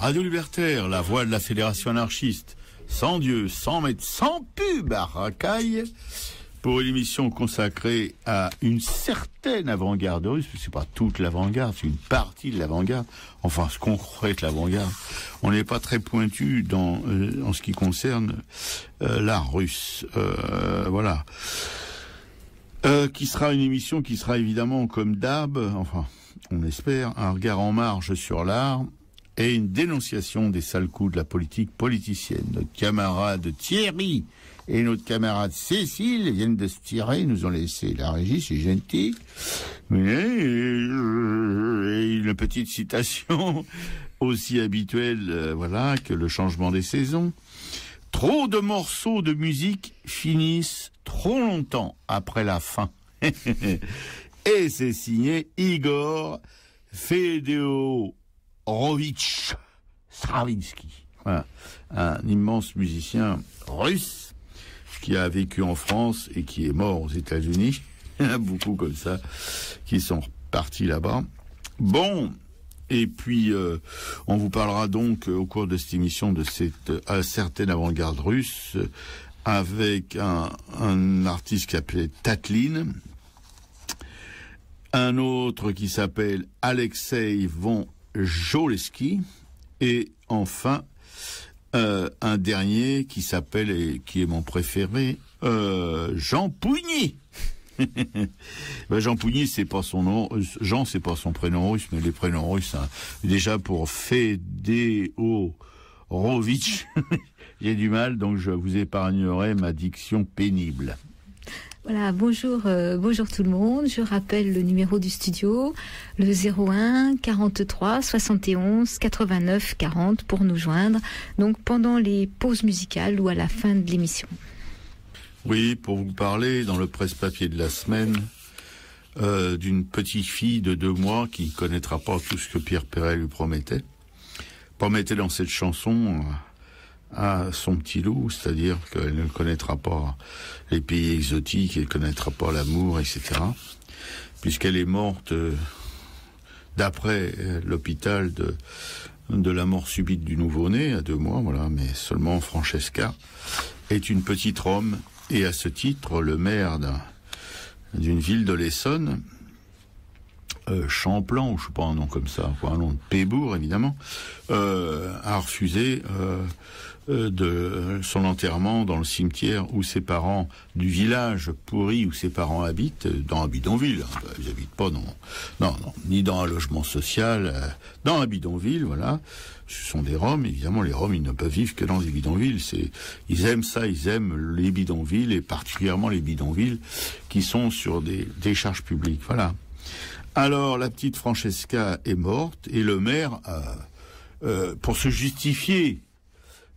Radio Libertaire, la voix de la Fédération anarchiste, sans Dieu, sans maître, sans pub à Racaille, pour une émission consacrée à une certaine avant-garde russe, c'est pas toute l'avant-garde, c'est une partie de l'avant-garde, enfin ce qu'on croit être l'avant-garde. On n'est pas très pointu en ce qui concerne l'art russe, voilà. Qui sera une émission qui sera évidemment comme d'hab, enfin on espère, un regard en marge sur l'art, et une dénonciation des sales coups de la politique politicienne. Notre camarade Thierry et notre camarade Cécile viennent de se tirer, nous ont laissé la régie, c'est gentil. Mais une petite citation aussi habituelle, voilà, que le changement des saisons. Trop de morceaux de musique finissent trop longtemps après la fin. Et c'est signé Igor Fedorovitch Stravinsky, voilà, un immense musicien russe qui a vécu en France et qui est mort aux États-Unis. Il y en a beaucoup comme ça qui sont repartis là-bas. Bon, et puis on vous parlera donc au cours de cette émission de cette certaine avant-garde russe avec un artiste qui s'appelait Tatlin, un autre qui s'appelle Alexei von Joleski, et enfin un dernier qui s'appelle, et qui est mon préféré, Jean Pougny. Ben Jean Pougny, c'est pas son nom. Jean, c'est pas son prénom russe, mais les prénoms russes, hein. Déjà pour Fedorovitch, j'ai du mal, donc je vous épargnerai ma diction pénible. Voilà, bonjour tout le monde. Je rappelle le numéro du studio, le 01 43 71 89 40 pour nous joindre. Donc pendant les pauses musicales ou à la fin de l'émission. Oui, pour vous parler dans le presse-papier de la semaine d'une petite fille de 2 mois qui connaîtra pas tout ce que Pierre Perret lui promettait dans cette chanson à son petit loup, c'est-à-dire qu'elle ne connaîtra pas les pays exotiques, elle ne connaîtra pas l'amour, etc. Puisqu'elle est morte d'après l'hôpital de la mort subite du nouveau-né à 2 mois, voilà, mais seulement Francesca est une petite Rome, et à ce titre, le maire d'une ville de l'Essonne, Champlan, ou je sais pas un nom comme ça, quoi, un nom de Pébourg évidemment, a refusé de son enterrement dans le cimetière où ses parents, du village pourri où ses parents habitent, dans un bidonville. Ils habitent pas non, ni dans un logement social, dans un bidonville, voilà. Ce sont des Roms, évidemment, les Roms, ils ne peuvent vivre que dans des bidonvilles. Ils aiment ça, ils aiment les bidonvilles, et particulièrement les bidonvilles qui sont sur des décharges publiques, voilà. Alors, la petite Francesca est morte, et le maire, pour se justifier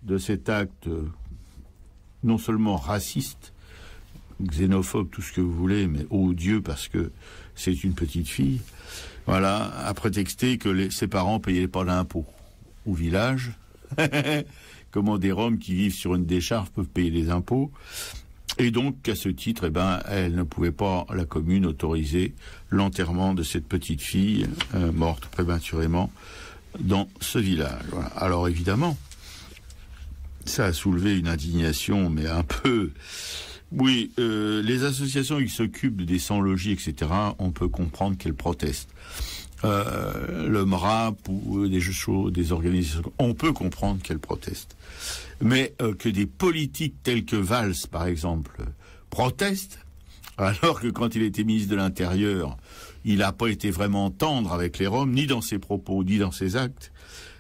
de cet acte non seulement raciste, xénophobe, tout ce que vous voulez, mais odieux parce que c'est une petite fille, voilà, a prétexté que ses parents payaient pas d'impôts au village. Comment des Roms qui vivent sur une décharge peuvent payer des impôts? Et donc, à ce titre, elle ne pouvait pas, la commune, autoriser l'enterrement de cette petite fille morte prématurément dans ce village. Voilà. Alors évidemment, ça a soulevé une indignation, mais un peu... Oui, les associations qui s'occupent des sans-logis, etc., on peut comprendre qu'elles protestent. Le MRAP ou des organisations, on peut comprendre qu'elles protestent. Mais que des politiques tels que Valls, par exemple, protestent, alors que quand il était ministre de l'Intérieur, il n'a pas été vraiment tendre avec les Roms, ni dans ses propos, ni dans ses actes.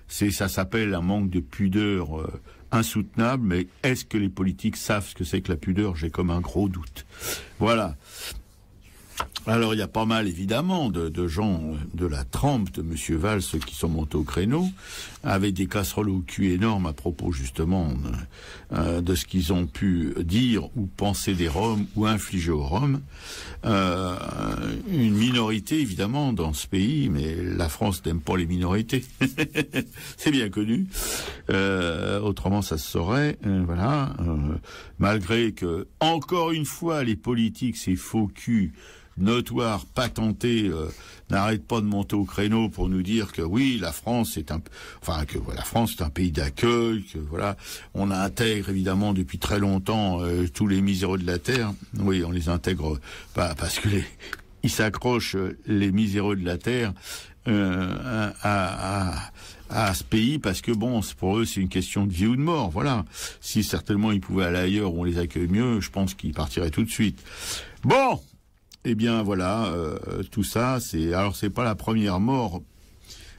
Ça s'appelle un manque de pudeur insoutenable, mais est-ce que les politiques savent ce que c'est que la pudeur? J'ai comme un gros doute. Voilà. Alors il y a pas mal évidemment de gens de la trempe de Monsieur Valls qui sont montés au créneau avec des casseroles au cul énormes à propos justement de ce qu'ils ont pu dire ou penser des Roms ou infliger aux Roms. Une minorité évidemment dans ce pays, mais la France n'aime pas les minorités. C'est bien connu. Autrement ça se saurait. Voilà. Malgré que encore une fois les politiques, ces faux culs notoire, patenté, n'arrête pas de monter au créneau pour nous dire que oui, la France est la France est un pays d'accueil, que voilà, on intègre évidemment depuis très longtemps tous les miséreux de la terre. Oui, on les intègre pas parce que ils s'accrochent, les miséreux de la terre, à ce pays, parce que bon, pour eux, c'est une question de vie ou de mort, voilà. Si certainement ils pouvaient aller ailleurs où on les accueille mieux, je pense qu'ils partiraient tout de suite. Bon, eh bien voilà, tout ça, c'est pas la première mort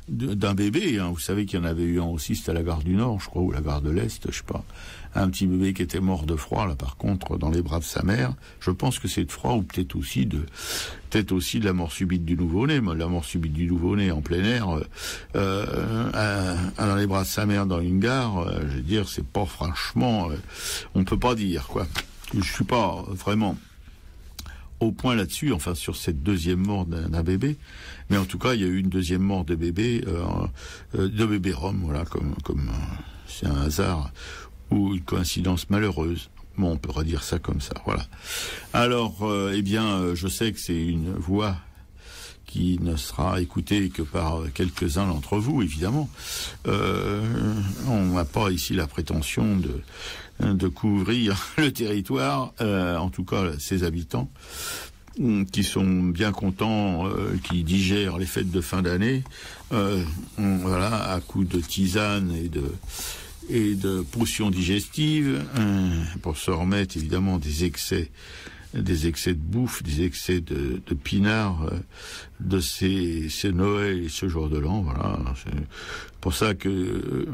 d'un bébé, hein. Vous savez qu'il y en avait eu un aussi, c'était à la gare du Nord, je crois, ou la gare de l'Est, je sais pas. Un petit bébé qui était mort de froid, là, par contre, dans les bras de sa mère. Je pense que c'est de froid, ou peut-être aussi de la mort subite du nouveau-né. La mort subite du nouveau-né en plein air, dans les bras de sa mère dans une gare, je veux dire, c'est pas franchement, on peut pas dire, quoi. Je suis pas vraiment au point là-dessus, enfin sur cette deuxième mort d'un bébé, mais en tout cas il y a eu une deuxième mort de bébé Rome, voilà, comme c'est un hasard ou une coïncidence malheureuse. Bon, on peut redire ça comme ça, voilà. Alors, je sais que c'est une voix qui ne sera écoutée que par quelques-uns d'entre vous, évidemment. On n'a pas ici la prétention de couvrir le territoire, en tout cas ses habitants, qui sont bien contents, qui digèrent les fêtes de fin d'année, voilà, à coups de tisane et de potions digestives, pour se remettre évidemment des excès de bouffe, des excès de pinard, de ces Noël et ce jour de l'an, voilà. C'est pour ça que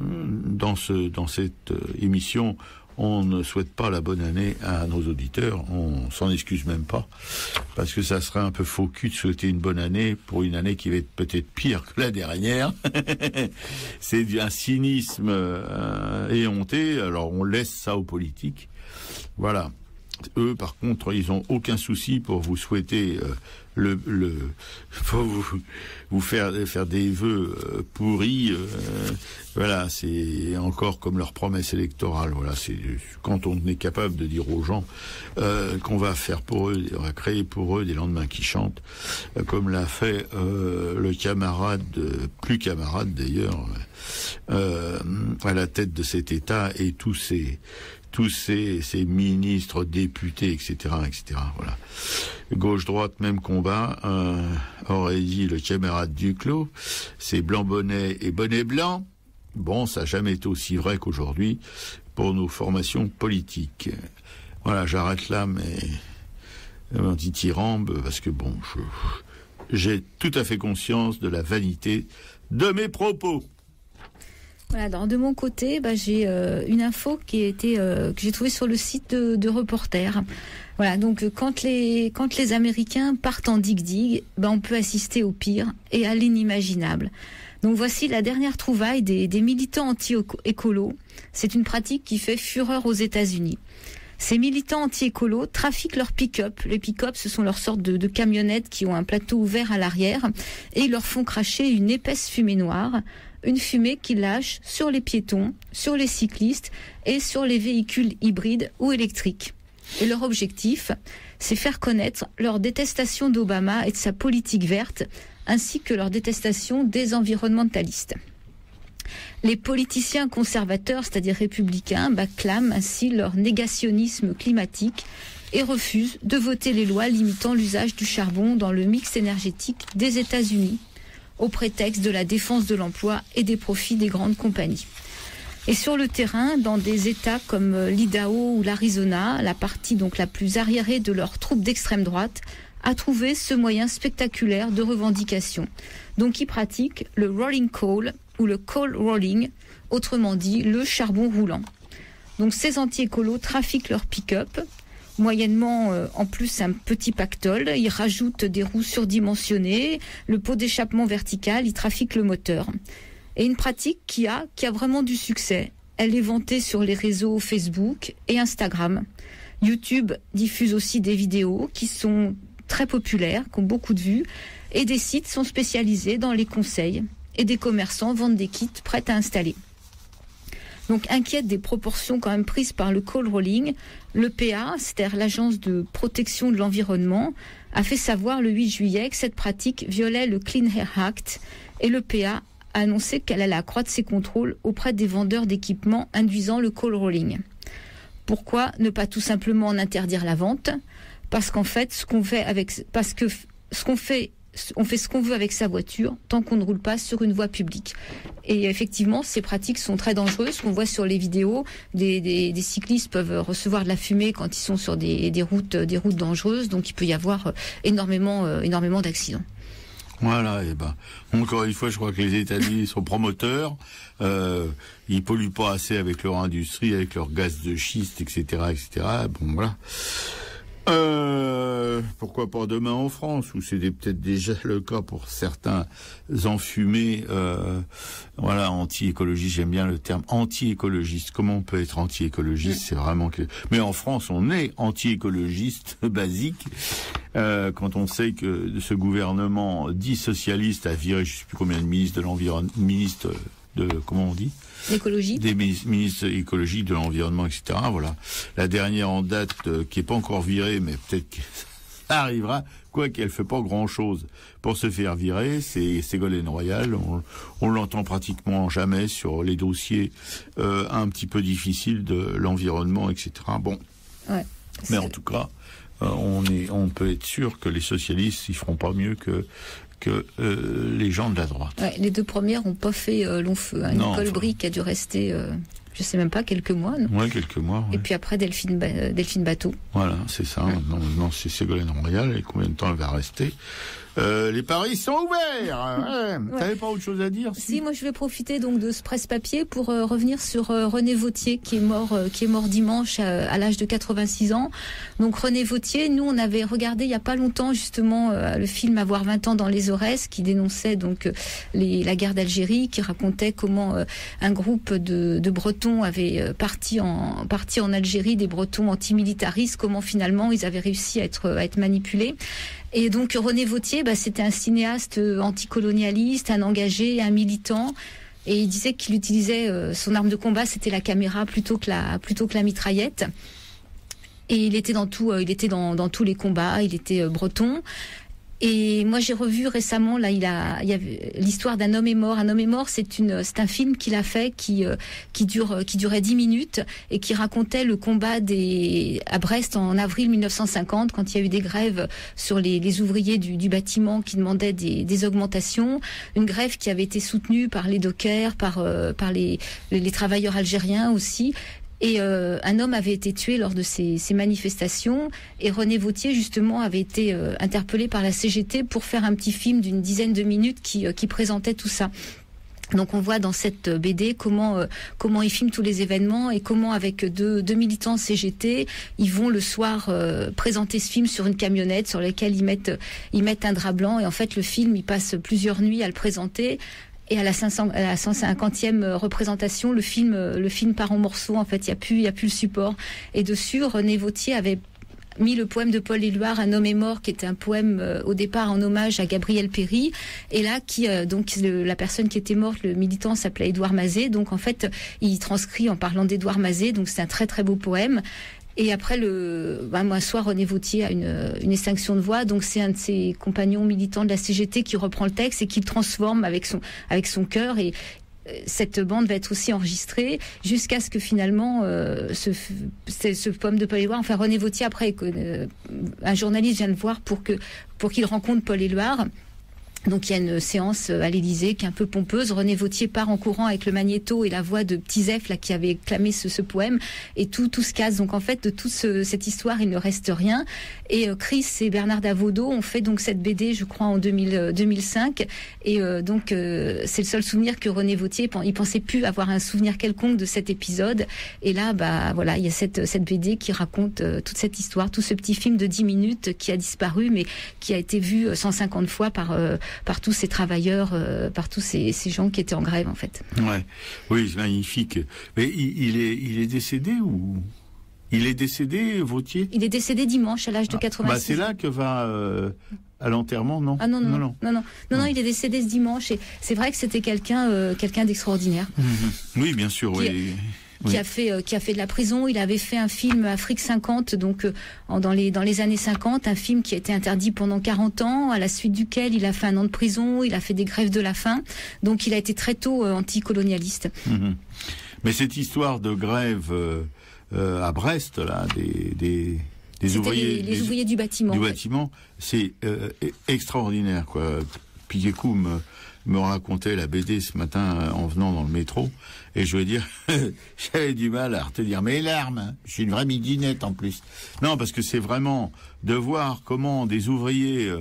dans cette émission, on ne souhaite pas la bonne année à nos auditeurs, on s'en excuse même pas, parce que ça serait un peu faux cul de souhaiter une bonne année pour une année qui va être peut-être pire que la dernière. C'est un cynisme éhonté, alors on laisse ça aux politiques. Voilà. Eux, par contre, ils ont aucun souci pour vous souhaiter pour vous faire des vœux pourris. Voilà, c'est encore comme leur promesse électorale. Voilà, c'est quand on est capable de dire aux gens qu'on va faire pour eux, on va créer pour eux des lendemains qui chantent, comme l'a fait le camarade, plus camarade d'ailleurs, à la tête de cet État et tous ces ministres, députés, etc., voilà. Gauche-droite, même combat, aurait dit le camarade Duclos, c'est blanc-bonnet et bonnet blanc. Bon, ça n'a jamais été aussi vrai qu'aujourd'hui pour nos formations politiques. Voilà, j'arrête là, mais un dithyrambe, parce que bon, j'ai tout à fait conscience de la vanité de mes propos. Voilà, alors de mon côté, j'ai une info que j'ai trouvée sur le site de Reporter. Voilà, donc quand les Américains partent en dig-dig, on peut assister au pire et à l'inimaginable. Donc voici la dernière trouvaille des militants anti-écolos. C'est une pratique qui fait fureur aux États-Unis. Ces militants anti-écolos trafiquent leurs pick-up. Les pick-up, ce sont leurs sortes de camionnettes qui ont un plateau ouvert à l'arrière et ils leur font cracher une épaisse fumée noire. Une fumée qu'ils lâchent sur les piétons, sur les cyclistes et sur les véhicules hybrides ou électriques. Et leur objectif, c'est faire connaître leur détestation d'Obama et de sa politique verte, ainsi que leur détestation des environnementalistes. Les politiciens conservateurs, c'est-à-dire républicains, clament ainsi leur négationnisme climatique et refusent de voter les lois limitant l'usage du charbon dans le mix énergétique des États-Unis, au prétexte de la défense de l'emploi et des profits des grandes compagnies. Et sur le terrain, dans des États comme l'Idaho ou l'Arizona, la partie donc la plus arriérée de leurs troupes d'extrême droite a trouvé ce moyen spectaculaire de revendication. Donc ils pratiquent le rolling coal ou le coal rolling, autrement dit le charbon roulant. Donc ces anti-écolos trafiquent leur pick-up, moyennement en plus un petit pactole, ils rajoutent des roues surdimensionnées, le pot d'échappement vertical, ils trafiquent le moteur. Et une pratique qui a vraiment du succès. Elle est vantée sur les réseaux Facebook et Instagram. YouTube diffuse aussi des vidéos qui sont très populaires, qui ont beaucoup de vues, et des sites sont spécialisés dans les conseils, et des commerçants vendent des kits prêts à installer. Donc inquiète des proportions quand même prises par le coal rolling, l'EPA, c'est-à-dire l'Agence de protection de l'environnement, a fait savoir le 8 juillet que cette pratique violait le Clean Air Act et le PA a annoncé qu'elle allait accroître ses contrôles auprès des vendeurs d'équipements induisant le call rolling. Pourquoi ne pas tout simplement en interdire la vente ? Parce qu'en fait, on fait ce qu'on veut avec sa voiture tant qu'on ne roule pas sur une voie publique. Et effectivement, ces pratiques sont très dangereuses. On voit sur les vidéos, des cyclistes peuvent recevoir de la fumée quand ils sont sur des routes dangereuses. Donc il peut y avoir énormément d'accidents. Voilà, et encore une fois, je crois que les États-Unis sont promoteurs. Ils polluent pas assez avec leur industrie, avec leurs gaz de schiste, etc., etc. Bon, voilà. Pourquoi pas demain en France, où c'est peut-être déjà le cas pour certains enfumés, anti-écologistes. J'aime bien le terme anti-écologiste. Comment on peut être anti-écologiste? C'est vraiment que... Mais en France, on est anti-écologiste basique, quand on sait que ce gouvernement dit socialiste a viré, je sais plus combien de ministres de l'environnement, comment on dit? L'écologie. Des ministres écologiques, de l'environnement, etc. Voilà. La dernière en date, qui est pas encore virée, mais peut-être que ça arrivera, quoiqu'elle fait pas grand-chose pour se faire virer, c'est Ségolène Royal. On l'entend pratiquement jamais sur les dossiers un petit peu difficiles de l'environnement, etc. Bon. Ouais, mais en tout cas, on peut être sûr que les socialistes, ils feront pas mieux que les gens de la droite. Ouais, les deux premières n'ont pas fait long feu. Nicole Bricq a dû rester, je sais même pas, quelques mois. Non, ouais, quelques mois. Ouais. Et puis après, Delphine Bateau. Voilà, c'est ça. Maintenant, c'est Ségolène Royal. Et combien de temps elle va rester? Les paris sont ouverts. Ouais. T'avais pas autre chose à dire? Si, moi je vais profiter donc de ce presse-papier pour revenir sur René Vauthier qui est mort dimanche à l'âge de 86 ans. Donc René Vauthier, nous on avait regardé il y a pas longtemps justement le film Avoir 20 ans dans les Aurès qui dénonçait donc la guerre d'Algérie, qui racontait comment un groupe de Bretons avait parti en Algérie, des Bretons antimilitaristes, comment finalement ils avaient réussi à être manipulés. Et donc René Vauthier, c'était un cinéaste anticolonialiste, un engagé, un militant. Et il disait qu'il utilisait son arme de combat, c'était la caméra plutôt que la mitraillette. Et il était dans tous les combats. Il était breton. Et moi j'ai revu récemment il y avait l'histoire d'un homme est mort. Un homme est mort, c'est un film qu'il a fait qui durait 10 minutes et qui racontait le combat à Brest en avril 1950 quand il y a eu des grèves sur les ouvriers du bâtiment qui demandaient des augmentations, une grève qui avait été soutenue par les dockers, par les travailleurs algériens aussi. Et un homme avait été tué lors de ces manifestations et René Vauthier justement avait été interpellé par la CGT pour faire un petit film d'une dizaine de minutes qui présentait tout ça. Donc on voit dans cette BD comment ils filment tous les événements et comment avec deux militants CGT ils vont le soir présenter ce film sur une camionnette sur laquelle ils mettent un drap blanc et en fait le film il passe plusieurs nuits à le présenter. Et à la 150e représentation, le film part en morceaux. En fait, il y a plus le support. Et dessus, René Vauthier avait mis le poème de Paul Éluard, Un homme est mort, qui était un poème au départ en hommage à Gabriel Péry. Et là, la personne qui était morte, le militant s'appelait Édouard Mazet. Donc en fait, il transcrit en parlant d'Édouard Mazet. Donc c'est un très très beau poème. Et après un soir, René Vauthier a une extinction de voix, donc c'est un de ses compagnons militants de la CGT qui reprend le texte et qui le transforme avec son cœur. Et cette bande va être aussi enregistrée jusqu'à ce que finalement ce poème de Paul Éluard, enfin René Vauthier après un journaliste vient le voir pour qu'il rencontre Paul Éluard. Donc il y a une séance à l'Élysée qui est un peu pompeuse. René Vauthier part en courant avec le magnéto et la voix de Petit Zef là qui avait clamé ce poème et tout se casse. Donc en fait de toute cette histoire il ne reste rien. Et Chris et Bernard Davodo ont fait donc cette BD je crois en 2005 et donc c'est le seul souvenir que René Vauthier il pensait plus avoir un souvenir quelconque de cet épisode. Et là voilà il y a cette BD qui raconte toute cette histoire, tout ce petit film de 10 minutes qui a disparu mais qui a été vu 150 fois par tous ces travailleurs, par tous ces gens qui étaient en grève en fait. Ouais, oui, c'est magnifique. Mais il est décédé ou il est décédé, Vauthier? Il est décédé dimanche à l'âge de 86. C'est là que va à l'enterrement, non? Ah non, il est décédé ce dimanche et c'est vrai que c'était quelqu'un d'extraordinaire. Oui, bien sûr, oui. qui a fait de la prison. Il avait fait un film Afrique 50, donc dans les années 50, un film qui a été interdit pendant 40 ans, à la suite duquel il a fait 1 an de prison, il a fait des grèves de la faim. Donc il a été très tôt anticolonialiste. Mais cette histoire de grève à Brest, là, des ouvriers, les ouvriers du bâtiment. Du bâtiment, c'est extraordinaire, quoi. Piquet-Cou me racontait la BD ce matin en venant dans le métro, et je veux dire, j'avais du mal à retenir mes larmes. Hein. Je suis une vraie midinette en plus. Non, parce que c'est vraiment de voir comment des ouvriers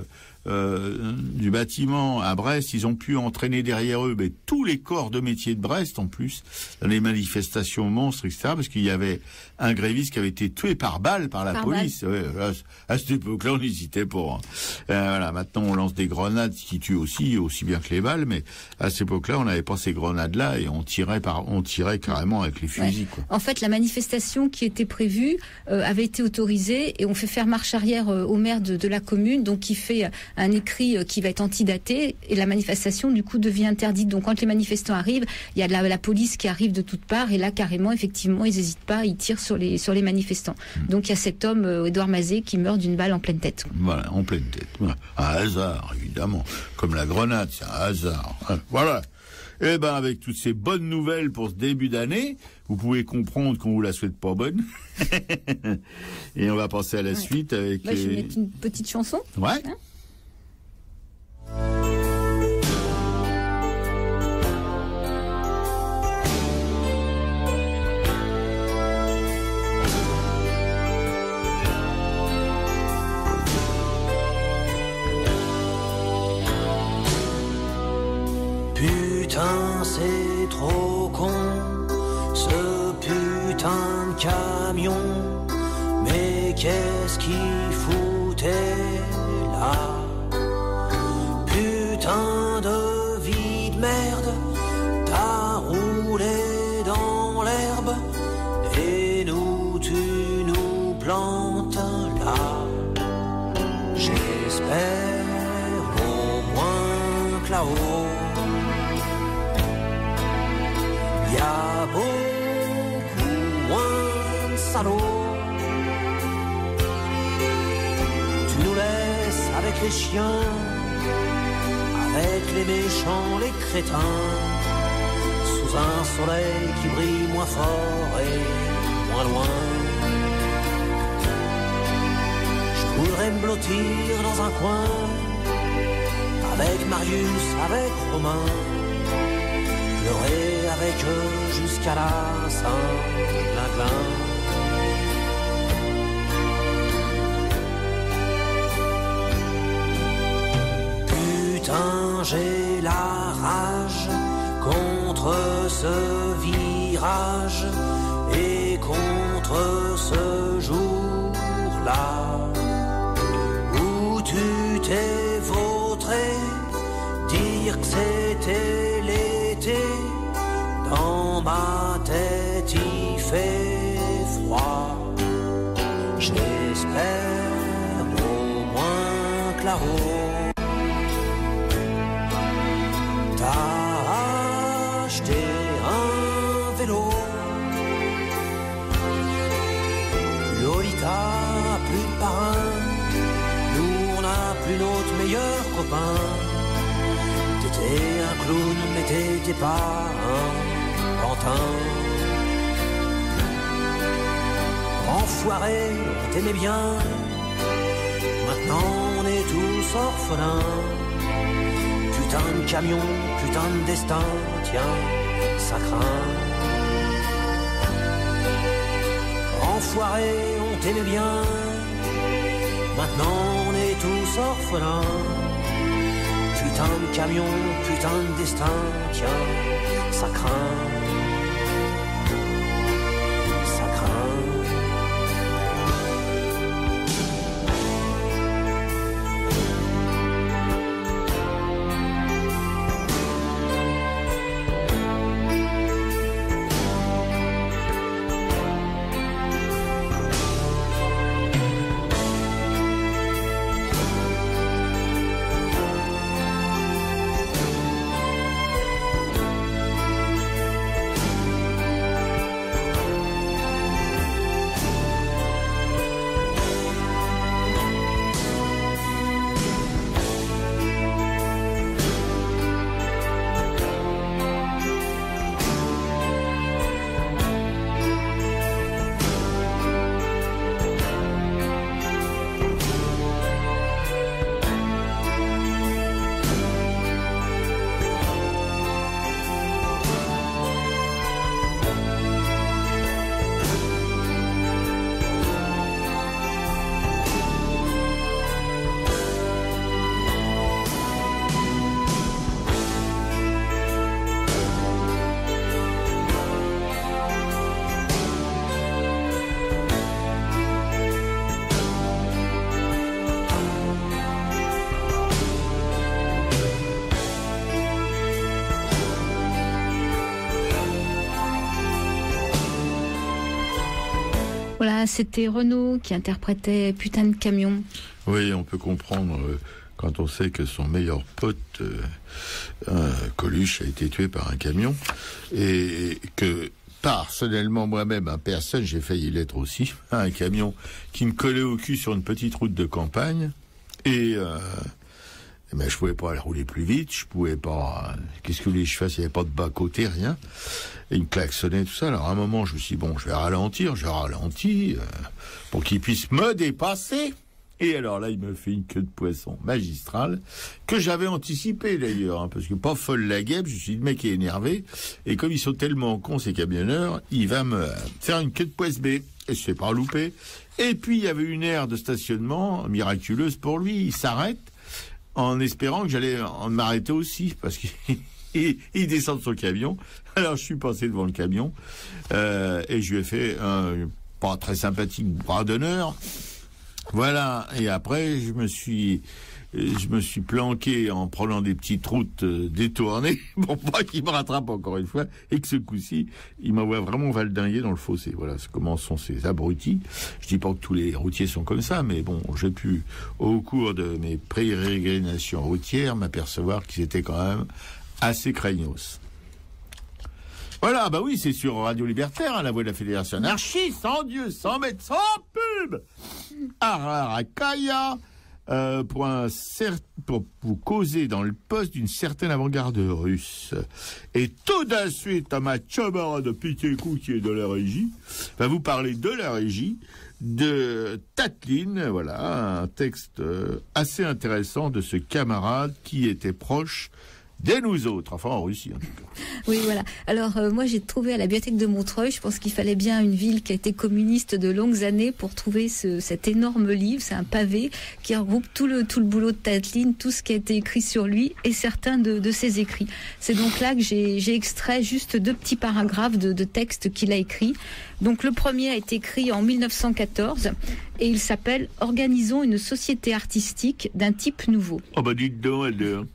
du bâtiment à Brest, ils ont pu entraîner derrière eux tous les corps de métier de Brest en plus, dans les manifestations monstres, etc., parce qu'il y avait un gréviste qui avait été tué par balle par la police. Ouais, à cette époque-là, on hésitait pas. Voilà, maintenant on lance des grenades qui tuent aussi bien que les balles, mais à cette époque-là, on n'avait pas ces grenades-là et on tirait carrément avec les fusils. Quoi. En fait, la manifestation qui était prévue avait été autorisée et on fait faire marche arrière au maire de la commune, donc qui fait un écrit qui va être antidaté et la manifestation du coup devient interdite. Donc quand les manifestants arrivent, il y a la police qui arrive de toutes parts et là carrément effectivement ils n'hésitent pas, ils tirent sur les manifestants. Donc il y a cet homme Édouard Mazet qui meurt d'une balle en pleine tête. Voilà, en pleine tête. Voilà. Un hasard évidemment, comme la grenade, c'est un hasard. Voilà. Eh ben avec toutes ces bonnes nouvelles pour ce début d'année, vous pouvez comprendre qu'on vous la souhaite pas bonne. Et on va passer à la suite avec. Je vais mettre une petite chanson. Ouais. Hein? Putain, c'est trop con, ce putain de camion. Mais qu'est-ce qu'il foutait là? Putain de vie de merde, t'as roulé dans l'herbe et nous tu nous plantes là. J'espère au moins que là-haut y a beaucoup moins de salauds. Tu nous laisses avec les chiens, avec les méchants, les crétins, sous un soleil qui brille moins fort et moins loin. Je voudrais me blottir dans un coin, avec Marius, avec Romain, pleurer avec eux jusqu'à la Saint-Glinglin. Putain, j'ai la rage contre ce virage et contre ce jour-là où tu t'es vautré, dire que c'était l'été. Dans ma tête il fait froid. J'espère au moins que là-haut t'as acheté un vélo. Lolita a plus de parrain, nous on n'a plus notre meilleur copain. T'étais un clown mais t'étais pas un pantin. Enfoiré, on t'aimait bien, maintenant on est tous orphelins. Putain de camion, putain de destin, tiens, ça craint. Enfoiré, on t'aimait bien, maintenant on est tous orphelins. Putain de camion, putain de destin, tiens, ça craint. Ça craint. Voilà, c'était Renaud qui interprétait Putain de camion. Oui, on peut comprendre quand on sait que son meilleur pote, Coluche, a été tué par un camion, et que personnellement, moi-même, à personne, j'ai failli l'être aussi, un camion qui me collait au cul sur une petite route de campagne, et ben, je pouvais pas aller rouler plus vite, je pouvais pas... Qu'est-ce que vous voulez que je fasse? Il n'y avait pas de bas-côté, rien. Et il me klaxonnait, tout ça. Alors à un moment, je me suis dit, bon, je vais ralentir, pour qu'il puisse me dépasser. Et alors là, il me fait une queue de poisson magistrale, que j'avais anticipé d'ailleurs, hein, parce que pas folle la guêpe, je me suis dit, le mec est énervé, et comme ils sont tellement cons, ces camionneurs, il va me faire une queue de poisson B. Et je ne suis pas loupé. Et puis, il y avait une aire de stationnement miraculeuse pour lui, il s'arrête, en espérant que j'allais m'arrêter aussi, parce qu'il descend de son camion. Alors je suis passé devant le camion, et je lui ai fait un pas très sympathique bras d'honneur. Voilà, et après je me suis planqué en prenant des petites routes détournées pour pas qu'il me rattrape encore une fois, et que ce coup-ci, il m'envoie vraiment valdinguer dans le fossé. Voilà, c'est comment sont ces abrutis. Je dis pas que tous les routiers sont comme ça, mais bon, j'ai pu, au cours de mes pérégrinations routières, m'apercevoir qu'ils étaient quand même assez craignos. Voilà, bah oui, c'est sur Radio Libertaire, hein, la voix de la Fédération Anarchie, sans Dieu, sans mettre, sans pub, Ararakaya, pour vous causer dans le poste d'une certaine avant-garde russe. Et tout de suite, à ma camarade Piquet-Cou, qui est de la régie, va vous parler de la régie, de Tatlin, voilà, un texte assez intéressant de ce camarade qui était proche dès nous autres, enfin en Russie en tout cas. Oui, voilà. Alors moi j'ai trouvé à la bibliothèque de Montreuil, je pense qu'il fallait bien une ville qui a été communiste de longues années pour trouver cet énorme livre. C'est un pavé qui regroupe tout le boulot de Tatlin, tout ce qui a été écrit sur lui et certains de ses écrits. C'est donc là que j'ai extrait juste 2 petits paragraphes de textes qu'il a écrits. Donc le premier a été écrit en 1914 et il s'appelle « Organisons une société artistique d'un type nouveau ». Oh bah dites donc, elle.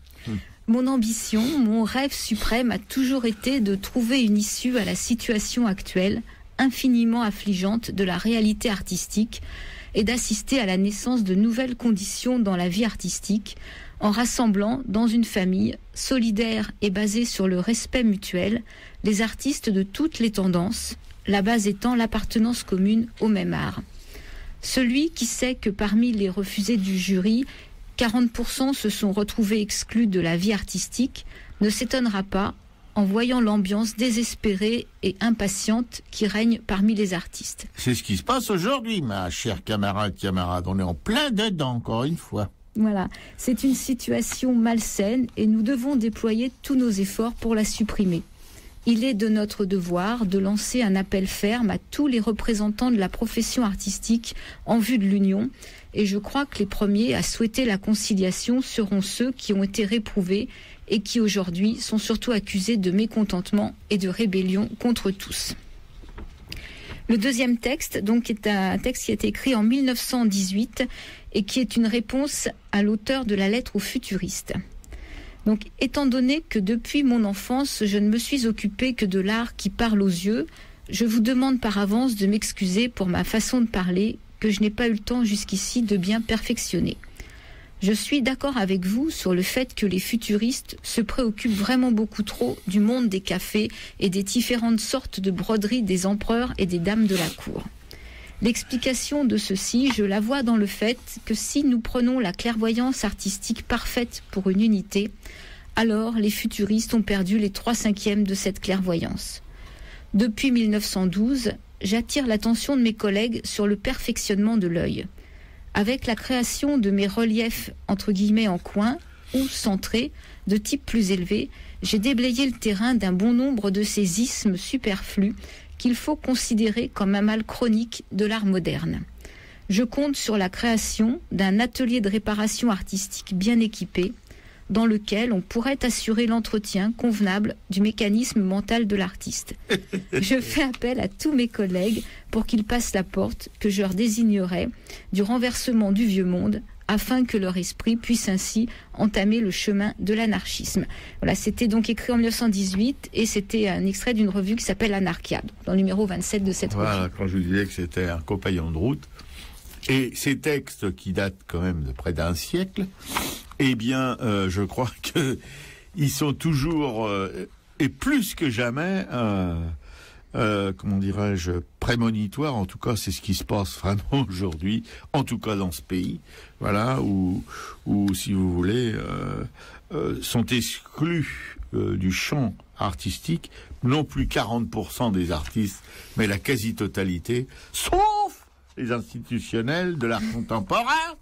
Mon ambition, mon rêve suprême a toujours été de trouver une issue à la situation actuelle, infiniment affligeante de la réalité artistique, et d'assister à la naissance de nouvelles conditions dans la vie artistique, en rassemblant dans une famille solidaire et basée sur le respect mutuel les artistes de toutes les tendances, la base étant l'appartenance commune au même art. Celui qui sait que parmi les refusés du jury, 40% se sont retrouvés exclus de la vie artistique, ne s'étonnera pas en voyant l'ambiance désespérée et impatiente qui règne parmi les artistes. C'est ce qui se passe aujourd'hui, ma chère camarade. On est en plein dedans, encore une fois. Voilà, c'est une situation malsaine et nous devons déployer tous nos efforts pour la supprimer. Il est de notre devoir de lancer un appel ferme à tous les représentants de la profession artistique en vue de l'union, et je crois que les premiers à souhaiter la conciliation seront ceux qui ont été réprouvés et qui aujourd'hui sont surtout accusés de mécontentement et de rébellion contre tous. Le deuxième texte, donc, est un texte qui a été écrit en 1918 et qui est une réponse à l'auteur de la lettre aux futuristes. Donc, étant donné que depuis mon enfance, je ne me suis occupée que de l'art qui parle aux yeux, je vous demande par avance de m'excuser pour ma façon de parler que je n'ai pas eu le temps jusqu'ici de bien perfectionner. Je suis d'accord avec vous sur le fait que les futuristes se préoccupent vraiment beaucoup trop du monde des cafés et des différentes sortes de broderies des empereurs et des dames de la cour. L'explication de ceci, je la vois dans le fait que si nous prenons la clairvoyance artistique parfaite pour une unité, alors les futuristes ont perdu les 3/5 de cette clairvoyance. Depuis 1912, j'attire l'attention de mes collègues sur le perfectionnement de l'œil. Avec la création de mes reliefs entre guillemets en coin ou centrés de type plus élevé, j'ai déblayé le terrain d'un bon nombre de ces ismes superflus qu'il faut considérer comme un mal chronique de l'art moderne. Je compte sur la création d'un atelier de réparation artistique bien équipé, dans lequel on pourrait assurer l'entretien convenable du mécanisme mental de l'artiste. Je fais appel à tous mes collègues pour qu'ils passent la porte que je leur désignerai du renversement du vieux monde afin que leur esprit puisse ainsi entamer le chemin de l'anarchisme. Voilà, c'était donc écrit en 1918 et c'était un extrait d'une revue qui s'appelle Anarchia, dans le numéro 27 de cette revue. Voilà, quand je vous disais que c'était un compagnon de route. Et ces textes qui datent quand même de près d'un siècle, eh bien, je crois que ils sont toujours, et plus que jamais, comment dirais-je, prémonitoire. En tout cas, c'est ce qui se passe vraiment aujourd'hui, en tout cas dans ce pays, voilà, où si vous voulez, sont exclus du champ artistique, non plus 40% des artistes, mais la quasi-totalité, sauf les institutionnels de l'art contemporain,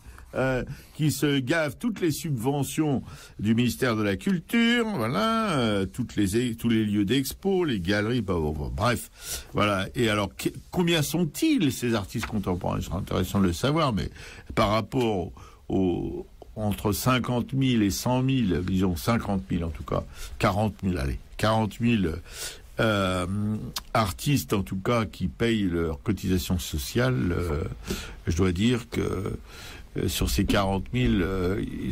qui se gavent toutes les subventions du ministère de la Culture, voilà, tous les lieux d'expo, les galeries, bref, voilà. Et alors, combien sont-ils ces artistes contemporains? Ce serait intéressant de le savoir, mais par rapport entre 50 000 et 100 000, disons 50 000 en tout cas, 40 000, allez, 40 000 artistes en tout cas qui payent leur cotisation sociale, je dois dire que sur ces 40 000,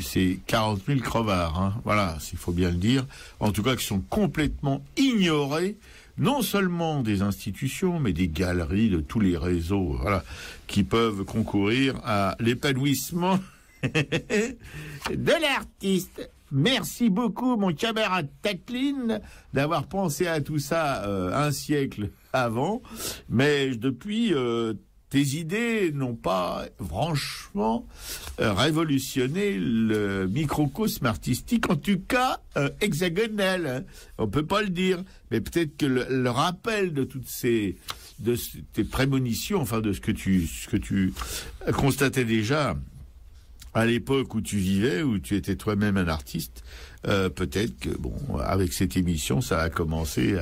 c'est 40 000 crevards, hein. Voilà, il faut bien le dire. En tout cas, qui sont complètement ignorés, non seulement des institutions, mais des galeries, de tous les réseaux, voilà, qui peuvent concourir à l'épanouissement de l'artiste. Merci beaucoup, mon camarade Taklin, d'avoir pensé à tout ça un siècle avant. Mais depuis, tes idées n'ont pas, franchement, révolutionné le microcosme artistique, en tout cas hexagonal. Hein. On peut pas le dire, mais peut-être que le rappel de toutes tes prémonitions, enfin de ce que tu constatais déjà à l'époque où tu vivais, où tu étais toi-même un artiste, peut-être que, bon, avec cette émission, ça a commencé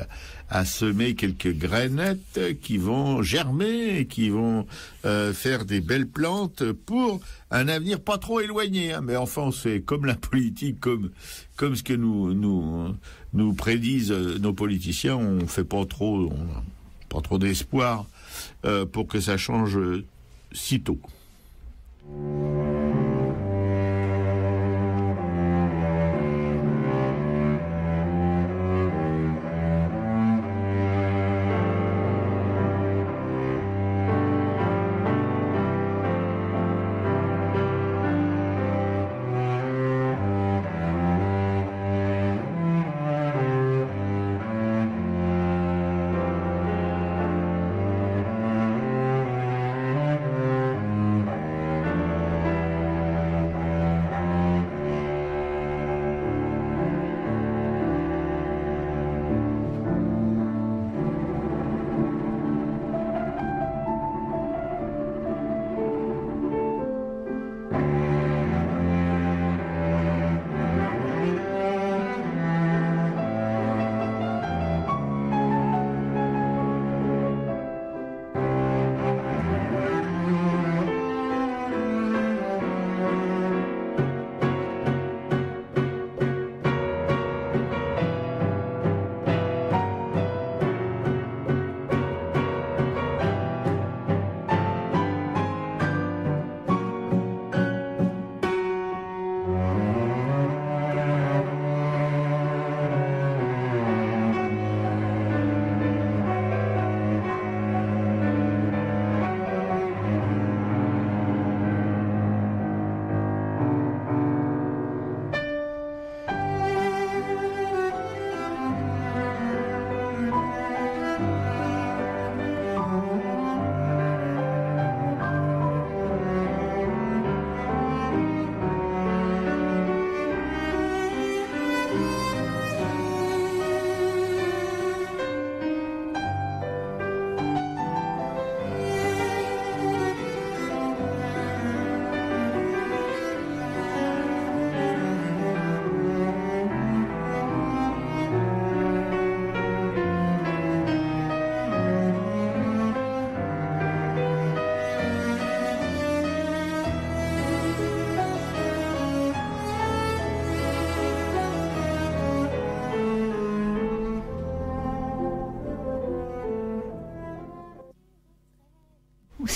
à semer quelques grainettes qui vont germer et qui vont faire des belles plantes pour un avenir pas trop éloigné. Hein. Mais enfin, c'est comme la politique, comme ce que nous prédisent nos politiciens, on fait pas trop d'espoir pour que ça change si tôt.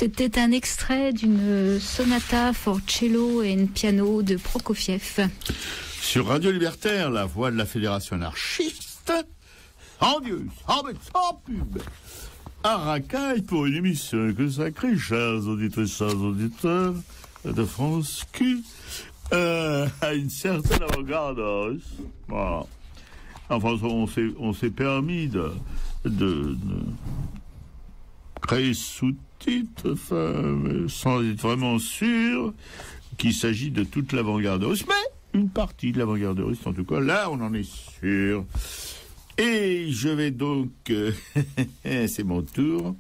C'était un extrait d'une sonata for cello et piano de Prokofiev. Sur Radio Libertaire, la voix de la Fédération anarchiste, sans Dieu, sans pub. À racaille pour une émission consacrée, chers auditeurs de France Q, à une certaine avant-garde. Voilà. Enfin, on s'est permis de créer sous-titres, sans être vraiment sûr qu'il s'agit de toute l'avant-garde russe, mais une partie de l'avant-garde russe, en tout cas, là, on en est sûr. Et je vais donc, c'est mon tour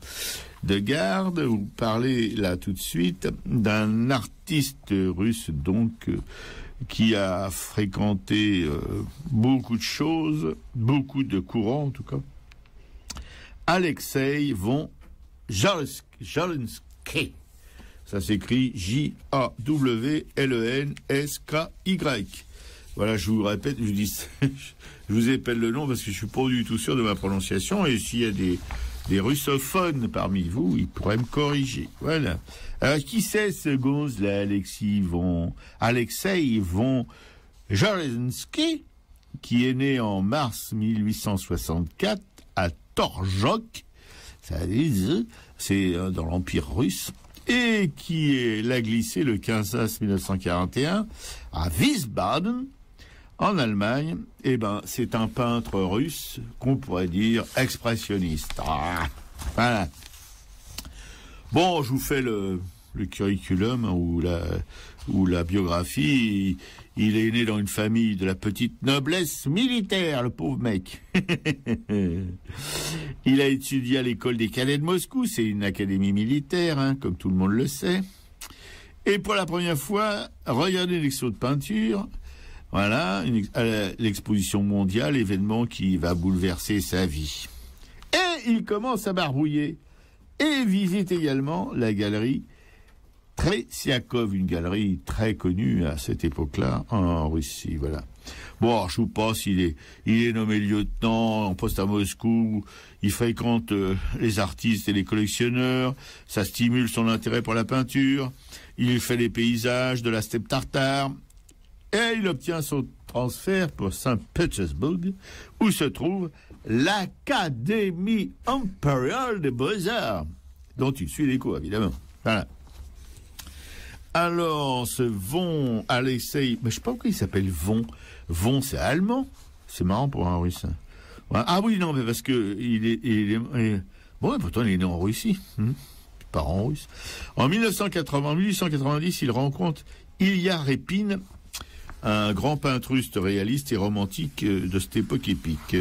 de garde, vous parler là tout de suite d'un artiste russe, donc, qui a fréquenté beaucoup de choses, beaucoup de courants en tout cas. Alexei von Jawlensky. Ça s'écrit Jawlensky. Voilà, je vous répète, je vous épelle le nom parce que je suis pas du tout sûr de ma prononciation, et s'il y a des russophones parmi vous, ils pourraient me corriger. Voilà. Alors, qui c'est ce gonze-là, Alexei von Jawlensky, qui est né en mars 1864 à Torjok, c'est dans l'Empire russe, et qui l'a glissé le 15 mars 1941 à Wiesbaden, en Allemagne. Eh ben, c'est un peintre russe qu'on pourrait dire expressionniste. Ah, voilà. Bon, je vous fais le curriculum ou la biographie. Il est né dans une famille de la petite noblesse militaire, le pauvre mec. Il a étudié à l'école des cadets de Moscou, c'est une académie militaire, hein, comme tout le monde le sait. Et pour la première fois, regardez l'expo de peinture. Voilà, l'exposition mondiale, événement qui va bouleverser sa vie. Et il commence à barbouiller et visite également la galerie Tretiakov, une galerie très connue à cette époque-là en Russie. Voilà. Bon, je vous passe, il est nommé lieutenant en poste à Moscou. Il fréquente les artistes et les collectionneurs. Ça stimule son intérêt pour la peinture. Il fait des paysages de la steppe tartare. Et il obtient son transfert pour Saint-Pétersbourg, où se trouve l'Académie impériale des beaux-arts, dont il suit l'écho, évidemment. Voilà. Alors, ce von Alexei, mais je sais pas pourquoi il s'appelle von. Von, c'est allemand. C'est marrant pour un russe. Voilà. Ah oui, non, mais parce que il est bon, pourtant il est né en Russie. Parents russes. En 1890, il rencontre Ilya Repin, un grand peintre russe réaliste et romantique de cette époque épique.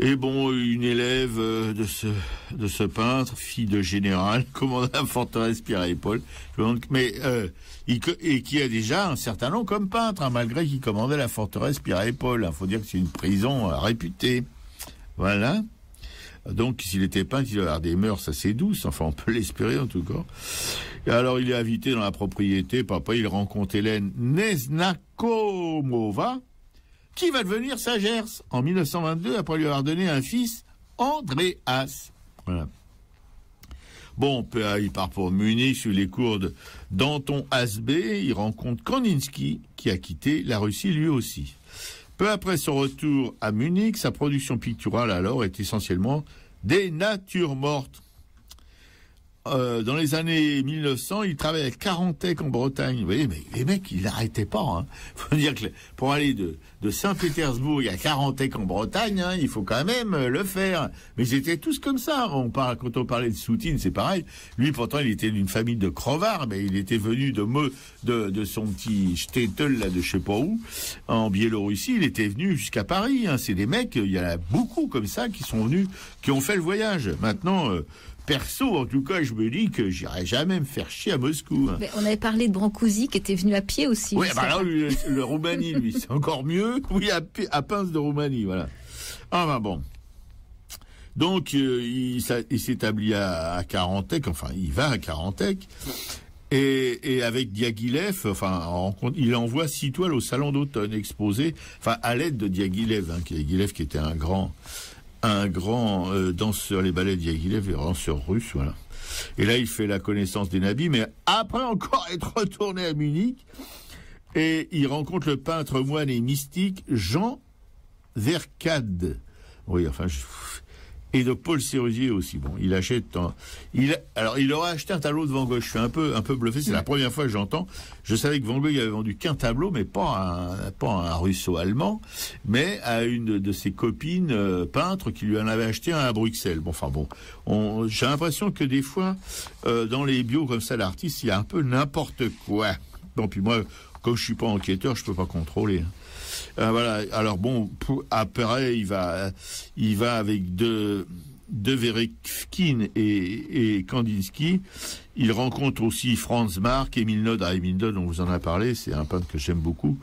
Et bon, une élève de ce peintre, fille de général, commanda la forteresse Pierre-et-Paul, et qui a déjà un certain nom comme peintre, hein, malgré qu'il commandait la forteresse Pierre-et-Paul. Il faut dire que c'est une prison réputée. Voilà. Donc, s'il était peintre, il doit avoir des mœurs assez douces. Enfin, on peut l'espérer, en tout cas. Et alors, il est invité dans la propriété. Papa, il rencontre Hélène Neznakomova, qui va devenir sa gerce en 1922, après lui avoir donné un fils, Andreas. Voilà. Bon, il part pour Munich, sur les cours d'Anton Asbé. Il rencontre Kandinsky, qui a quitté la Russie lui aussi. Peu après son retour à Munich, sa production picturale alors est essentiellement des natures mortes. Dans les années 1900, il travaille à Carantec en Bretagne. Vous voyez, mais les mecs, ils n'arrêtaient pas. Hein. Faut dire que pour aller de Saint-Pétersbourg à Carantec en Bretagne, hein, il faut quand même le faire. Mais ils étaient tous comme ça. Quand on parlait de Soutine, c'est pareil. Lui, pourtant, il était d'une famille de crevards, mais il était venu de son petit shtetl, là, de je sais pas où, en Biélorussie. Il était venu jusqu'à Paris. Hein. C'est des mecs, il y en a beaucoup comme ça qui sont venus, qui ont fait le voyage. Maintenant, perso, en tout cas, je me dis que j'irai jamais me faire chier à Moscou. Hein. Mais on avait parlé de Brancusi qui était venu à pied aussi. Oui, bah là, le Roumanie, lui, c'est encore mieux. Oui, à Pince de Roumanie, voilà. Ah ben bon. Donc, il s'établit à Carantec, enfin, il va à Carantec, et avec Diaghilev, enfin, il envoie 6 toiles au Salon d'automne exposées, enfin, à l'aide de Diaghilev, hein, Diaghilev qui était un grand un grand danseur, les ballets d'Diaghilev, et danseur russe, voilà. Et là, il fait la connaissance des nabis, mais après encore être retourné à Munich, et il rencontre le peintre moine et mystique Jean Vercade. Oui, enfin, et de Paul Sérusier aussi. Bon, il achète. Il aurait acheté un tableau de Van Gogh. Je suis un peu bluffé. C'est la première fois que j'entends. Je savais que Van Gogh avait vendu qu'un tableau, mais pas un russo-allemand, mais à une de ses copines peintres qui lui en avait acheté un à Bruxelles. Bon, enfin bon, j'ai l'impression que des fois, dans les bios comme ça, l'artiste, il y a un peu n'importe quoi. Bon, puis moi, comme je suis pas enquêteur, je peux pas contrôler. Voilà. Alors bon, après il va avec de Verefkin et Kandinsky. Il rencontre aussi Franz Marc, Émile Nod. Émile Nod, on vous en a parlé, c'est un peintre que j'aime beaucoup.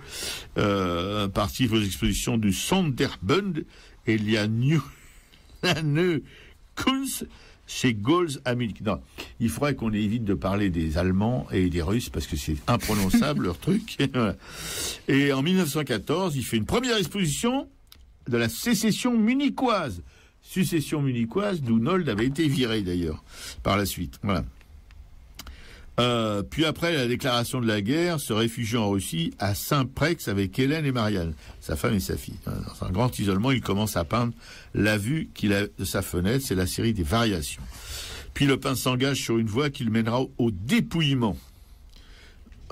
Participe aux expositions du Sonderbund et il y a Kunst chez Gols à Munich. Non, il faudrait qu'on évite de parler des Allemands et des Russes parce que c'est imprononçable leur truc. Et en 1914, il fait une première exposition de la sécession munichoise. Sécession munichoise d'où Nold avait été viré d'ailleurs par la suite. Voilà. Puis après la déclaration de la guerre, se réfugie en Russie à Saint-Prex avec Hélène et Marianne, sa femme et sa fille. Dans un grand isolement, il commence à peindre la vue qu'il a de sa fenêtre, c'est la série des variations. Puis le peintre s'engage sur une voie qui le mènera au dépouillement.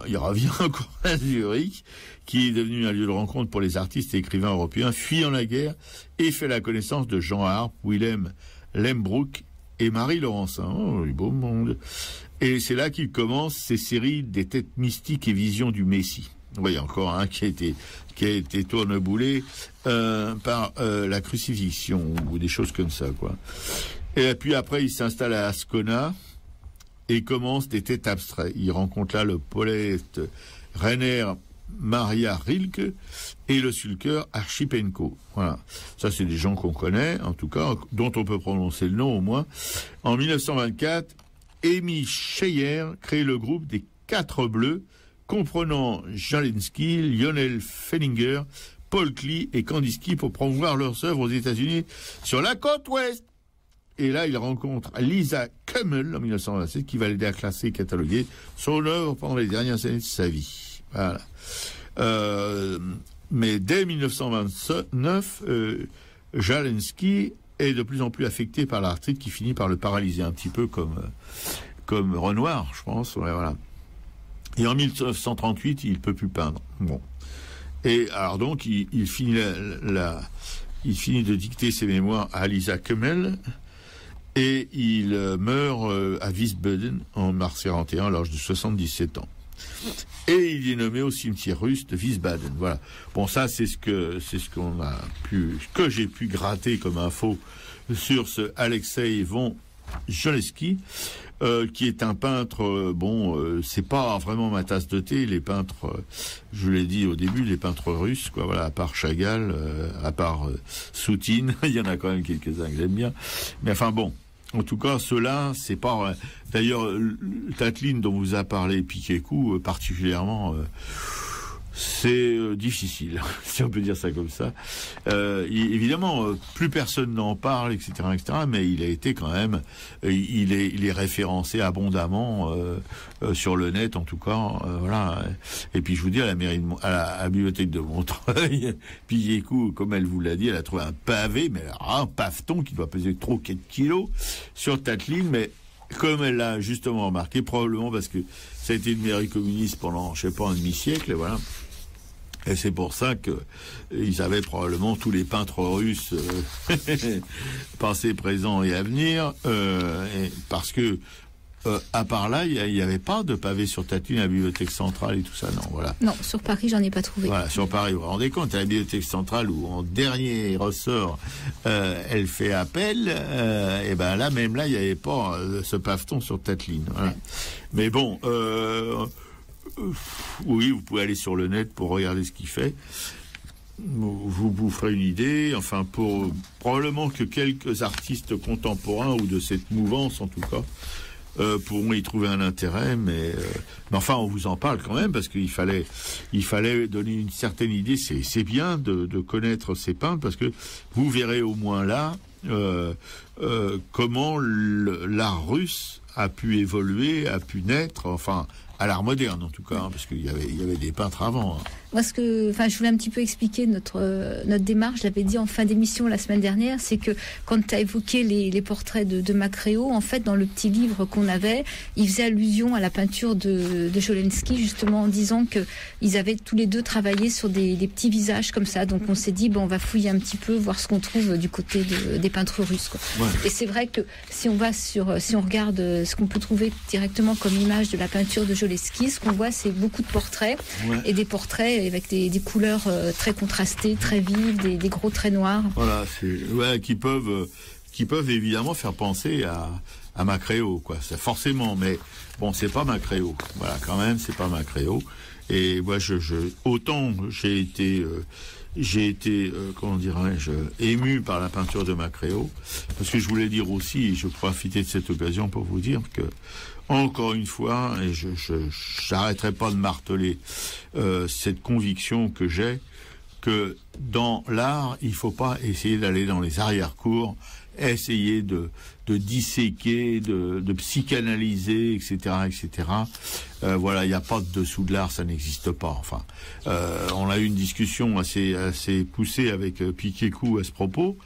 Il revient encore à Zurich, qui est devenu un lieu de rencontre pour les artistes et écrivains européens, fuyant la guerre, et fait la connaissance de Jean Harpe, Wilhelm Lembruck et Marie Laurencin. Oh, le beau monde. Et c'est là qu'il commence ses séries des têtes mystiques et visions du Messie. Oui, encore un qui a été tourneboulé par la crucifixion ou des choses comme ça, quoi. Et puis après, il s'installe à Ascona et commence des têtes abstraites. Il rencontre là le poète Rainer Maria Rilke et le sculpteur Archipenko. Voilà. Ça, c'est des gens qu'on connaît, en tout cas, dont on peut prononcer le nom au moins. En 1924, Amy Scheyer crée le groupe des Quatre Bleus, comprenant Jalinsky, Lionel Fellinger, Paul Klee et Kandinsky pour promouvoir leurs œuvres aux États-Unis sur la côte ouest. Et là, il rencontre Lisa Kummel en 1927, qui va l'aider à classer et cataloguer son œuvre pendant les dernières années de sa vie. Voilà. Mais dès 1929, Jalinsky est de plus en plus affecté par l'arthrite qui finit par le paralyser un petit peu comme Renoir, je pense. Ouais, voilà. Et en 1938, il peut plus peindre. Bon. Et alors donc, il finit il finit de dicter ses mémoires à Lisa Kummel et il meurt à Wiesbaden en mars 41 à l'âge de 77 ans. Et il est nommé au cimetière russe de Wiesbaden. Voilà. Bon, ça, c'est ce que j'ai pu gratter comme info sur ce Alexei von Jolesky, qui est un peintre, c'est pas vraiment ma tasse de thé, les peintres, je l'ai dit au début, les peintres russes, quoi, voilà, à part Chagall, à part Soutine, il y en a quand même quelques-uns que j'aime bien, mais enfin bon, en tout cas, ceux-là, c'est pas, d'ailleurs, Tatlin dont vous a parlé Piquet-Coup, particulièrement, c'est difficile, si on peut dire ça comme ça. Évidemment, plus personne n'en parle, etc., mais il a été quand même, il est référencé abondamment sur le net, en tout cas, voilà. Et puis je vous dis, à la bibliothèque de Montreuil, Piquet-Coup, comme elle vous l'a dit, elle a trouvé un pavé, mais un paveton qui doit peser trop 4 kilos sur Tatlin, mais comme elle l'a justement remarqué, probablement parce que ça a été une mairie communiste pendant, je sais pas, un demi-siècle, et voilà. Et c'est pour ça que ils avaient probablement tous les peintres russes passés, présents et à venir, parce que à part là, il n'y avait pas de pavé sur Tatlin à la bibliothèque centrale et tout ça, non, voilà. Non, sur Paris, j'en ai pas trouvé. Voilà, sur Paris, vous vous rendez compte, à la bibliothèque centrale où en dernier ressort, elle fait appel, et ben là, même là, il n'y avait pas ce paveton sur Tatlin. Voilà. Ouais. Mais bon, oui, vous pouvez aller sur le net pour regarder ce qu'il fait. Vous ferez une idée. Enfin, probablement que quelques artistes contemporains ou de cette mouvance, en tout cas, pourront y trouver un intérêt, mais enfin on vous en parle quand même parce qu'il fallait donner une certaine idée. C'est bien de connaître ces peintres parce que vous verrez au moins là comment l'art russe a pu évoluer, a pu naître, enfin à l'art moderne en tout cas, hein, parce qu'il y avait des peintres avant. Hein. Moi, je voulais un petit peu expliquer notre démarche. Je l'avais dit en fin d'émission la semaine dernière, c'est que quand tu as évoqué les portraits de Macréo, en fait, dans le petit livre qu'on avait, il faisait allusion à la peinture de Jolensky, justement en disant que ils avaient tous les deux travaillé sur des petits visages comme ça. Donc on s'est dit, on va fouiller un petit peu, voir ce qu'on trouve du côté des peintres russes, quoi. Ouais. Et c'est vrai que si on regarde ce qu'on peut trouver directement comme image de la peinture de Jolensky, ce qu'on voit, c'est beaucoup de portraits, ouais. Et des portraits avec des couleurs très contrastées, très vives, des gros traits noirs. Voilà, qui peuvent évidemment faire penser à Macréo, quoi. C'est forcément, mais bon, c'est pas Macréo. Voilà, quand même, c'est pas Macréo. Et moi, autant j'ai été, comment dirais-je, ému par la peinture de Macréo, parce que je voulais dire aussi, et je profitais de cette occasion pour vous dire que, encore une fois, et j'arrêterai pas de marteler cette conviction que j'ai, que dans l'art, il faut pas essayer d'aller dans les arrière-cours, essayer de disséquer, de psychanalyser, etc., etc. Voilà, il n'y a pas de dessous de l'art, ça n'existe pas. Enfin, on a eu une discussion assez poussée avec Piquet-Cou à ce propos.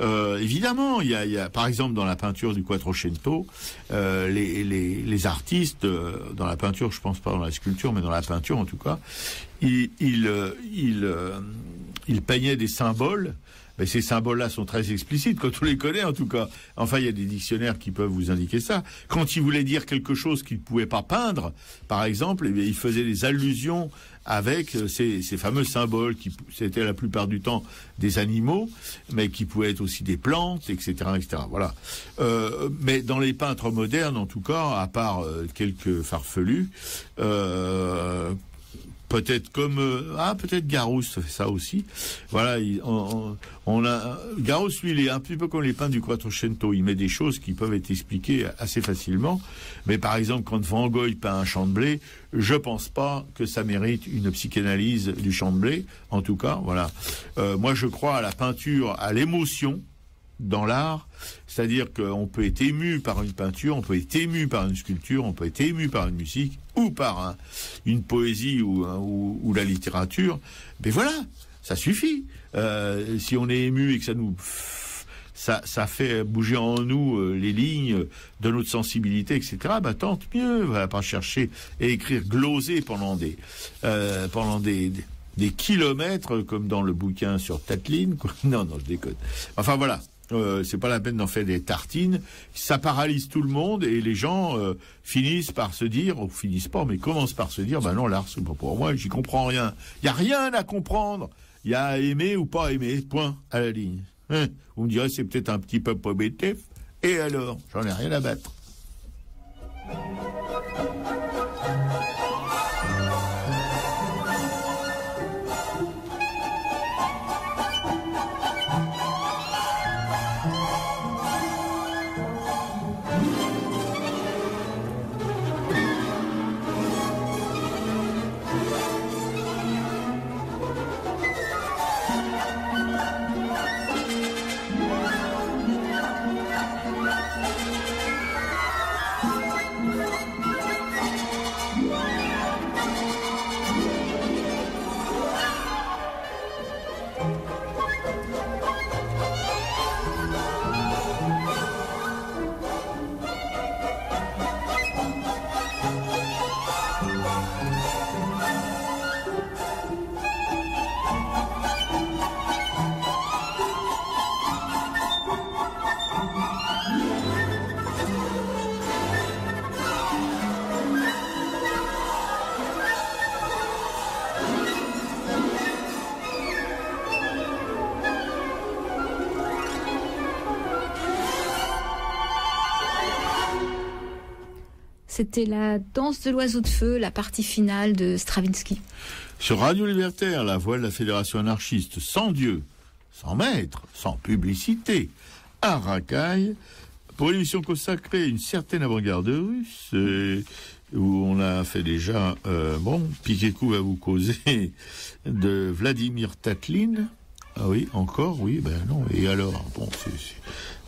Évidemment, il y a, par exemple, dans la peinture du Quattrocento, les artistes, dans la peinture, je pense pas dans la sculpture, mais dans la peinture en tout cas, ils peignaient des symboles. Mais ces symboles-là sont très explicites, quand on les connaît en tout cas. Enfin, il y a des dictionnaires qui peuvent vous indiquer ça. Quand il voulait dire quelque chose qu'il ne pouvait pas peindre, par exemple, il faisait des allusions avec ces fameux symboles qui c'était la plupart du temps des animaux, mais qui pouvaient être aussi des plantes, etc., etc. Voilà. Mais dans les peintres modernes, en tout cas, à part quelques farfelus, peut-être comme peut-être Garousse fait ça aussi. Voilà, on a Garousse, lui, il est un petit peu comme les peintres du Quattrocento. Il met des choses qui peuvent être expliquées assez facilement. Mais par exemple, quand Van Gogh peint un champ de blé, je pense pas que ça mérite une psychanalyse du champ de blé. En tout cas, voilà. Moi, je crois à la peinture, à l'émotion dans l'art, c'est-à-dire qu'on peut être ému par une peinture, on peut être ému par une sculpture, on peut être ému par une musique ou par une poésie ou la littérature. Mais voilà, ça suffit. Si on est ému et que ça fait bouger en nous les lignes de notre sensibilité, etc. Tant mieux. On va pas chercher et écrire glosé pendant des kilomètres comme dans le bouquin sur Tatlin. Non, je déconne. Enfin voilà. C'est pas la peine d'en faire des tartines. Ça paralyse tout le monde et les gens finissent par se dire, ou finissent pas, mais commencent par se dire, non, l'art, c'est pas pour moi, j'y comprends rien. Il y a rien à comprendre. Il y a à aimer ou pas aimer, point, à la ligne. Vous me direz, c'est peut-être un petit peu pobétif. Et alors, j'en ai rien à battre. C'était la danse de l'oiseau de feu, la partie finale de Stravinsky. Sur Radio Libertaire, la voix de la Fédération anarchiste, sans Dieu, sans maître, sans publicité, à Racaille, pour une émission consacrée à une certaine avant-garde russe, où on a fait déjà, Piquet-Coup va vous causer de Vladimir Tatlin. Ah oui, encore, oui, ben non. Et alors,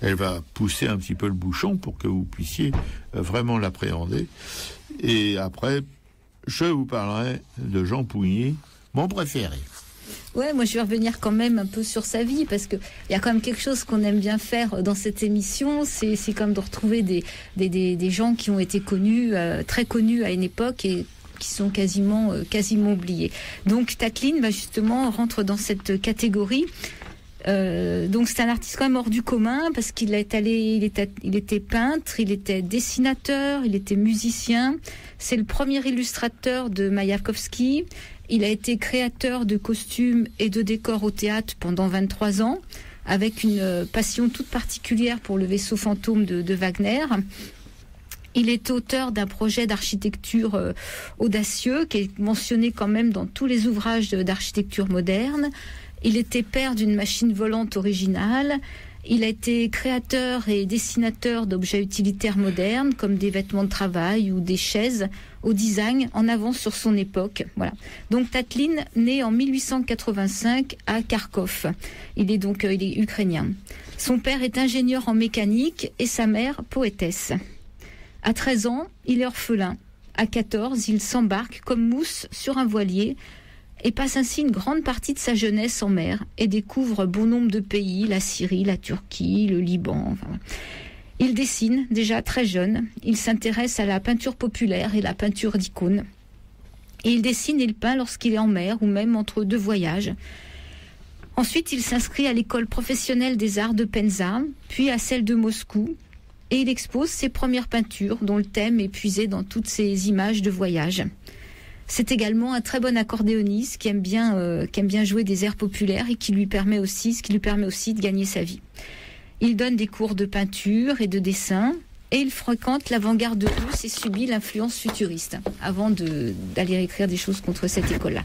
elle va pousser un petit peu le bouchon pour que vous puissiez vraiment l'appréhender. Et après, je vous parlerai de Jean Pougny, mon préféré. Ouais, moi je vais revenir quand même un peu sur sa vie, parce que il y a quand même quelque chose qu'on aime bien faire dans cette émission, c'est comme de retrouver des gens qui ont été connus, très connus à une époque et qui sont quasiment oubliés. Donc Tatlin, justement, rentre dans cette catégorie. Donc c'est un artiste quand même hors du commun, parce qu'il il était peintre, il était dessinateur, il était musicien. C'est le premier illustrateur de Maïakovski. Il a été créateur de costumes et de décors au théâtre pendant 23 ans, avec une passion toute particulière pour le vaisseau fantôme de Wagner. Il est auteur d'un projet d'architecture audacieux qui est mentionné quand même dans tous les ouvrages d'architecture moderne. Il était père d'une machine volante originale. Il a été créateur et dessinateur d'objets utilitaires modernes, comme des vêtements de travail ou des chaises, au design en avance sur son époque. Voilà. Donc Tatlin, né en 1885 à Kharkov. Il est ukrainien. Son père est ingénieur en mécanique et sa mère poétesse. À 13 ans, il est orphelin. À 14, il s'embarque comme mousse sur un voilier et passe ainsi une grande partie de sa jeunesse en mer et découvre bon nombre de pays, la Syrie, la Turquie, le Liban. Il dessine déjà très jeune. Il s'intéresse à la peinture populaire et la peinture d'icônes. Et il dessine et il peint lorsqu'il est en mer ou même entre deux voyages. Ensuite, il s'inscrit à l'école professionnelle des arts de Penza, puis à celle de Moscou. Et il expose ses premières peintures, dont le thème est puisé dans toutes ses images de voyage. C'est également un très bon accordéoniste qui aime bien jouer des airs populaires et ce qui lui permet aussi de gagner sa vie. Il donne des cours de peinture et de dessin et il fréquente l'avant-garde russe et subit l'influence futuriste avant d'aller écrire des choses contre cette école-là.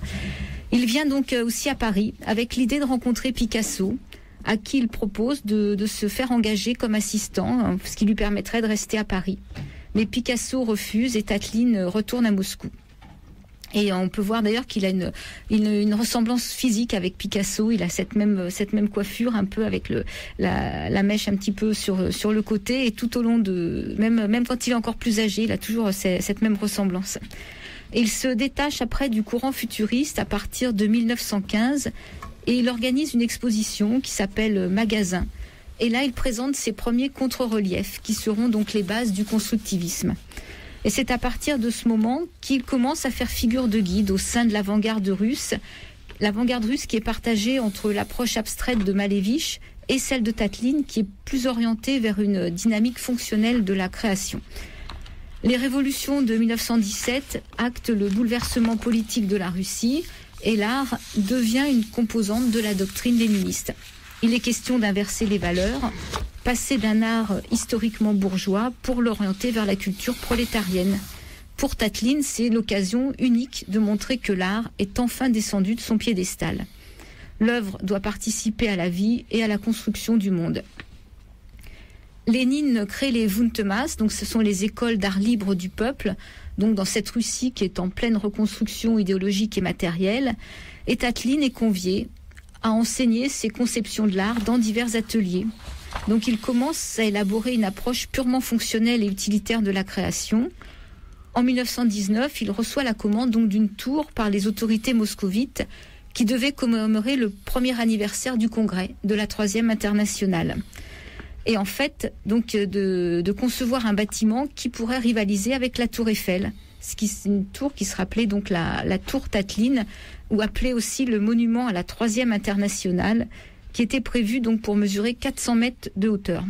Il vient donc aussi à Paris avec l'idée de rencontrer Picasso, à qui il propose de se faire engager comme assistant, ce qui lui permettrait de rester à Paris. Mais Picasso refuse et Tatlin retourne à Moscou. Et on peut voir d'ailleurs qu'il a une ressemblance physique avec Picasso. Il a cette même coiffure, un peu avec la mèche un petit peu sur le côté, et tout au long même quand il est encore plus âgé, il a toujours cette même ressemblance. Et il se détache après du courant futuriste à partir de 1915 et il organise une exposition qui s'appelle Magasin. Et là, il présente ses premiers contre-reliefs qui seront donc les bases du constructivisme. Et c'est à partir de ce moment qu'il commence à faire figure de guide au sein de l'avant-garde russe qui est partagée entre l'approche abstraite de Malevich et celle de Tatlin, qui est plus orientée vers une dynamique fonctionnelle de la création. Les révolutions de 1917 actent le bouleversement politique de la Russie et l'art devient une composante de la doctrine léniniste. Il est question d'inverser les valeurs, passer d'un art historiquement bourgeois pour l'orienter vers la culture prolétarienne. Pour Tatlin, c'est l'occasion unique de montrer que l'art est enfin descendu de son piédestal. L'œuvre doit participer à la vie et à la construction du monde. Lénine crée les Vuntemas, donc ce sont les écoles d'art libre du peuple, donc dans cette Russie qui est en pleine reconstruction idéologique et matérielle, et Tatlin est convié à enseigner ses conceptions de l'art dans divers ateliers. Donc il commence à élaborer une approche purement fonctionnelle et utilitaire de la création. En 1919, il reçoit la commande donc d'une tour par les autorités moscovites qui devait commémorer le premier anniversaire du congrès de la 3e internationale. Et en fait, donc de concevoir un bâtiment qui pourrait rivaliser avec la tour Eiffel. C'est une tour qui sera appelée donc la tour Tatlin, ou appelée aussi le monument à la 3e internationale, qui était prévu donc pour mesurer 400 mètres de hauteur.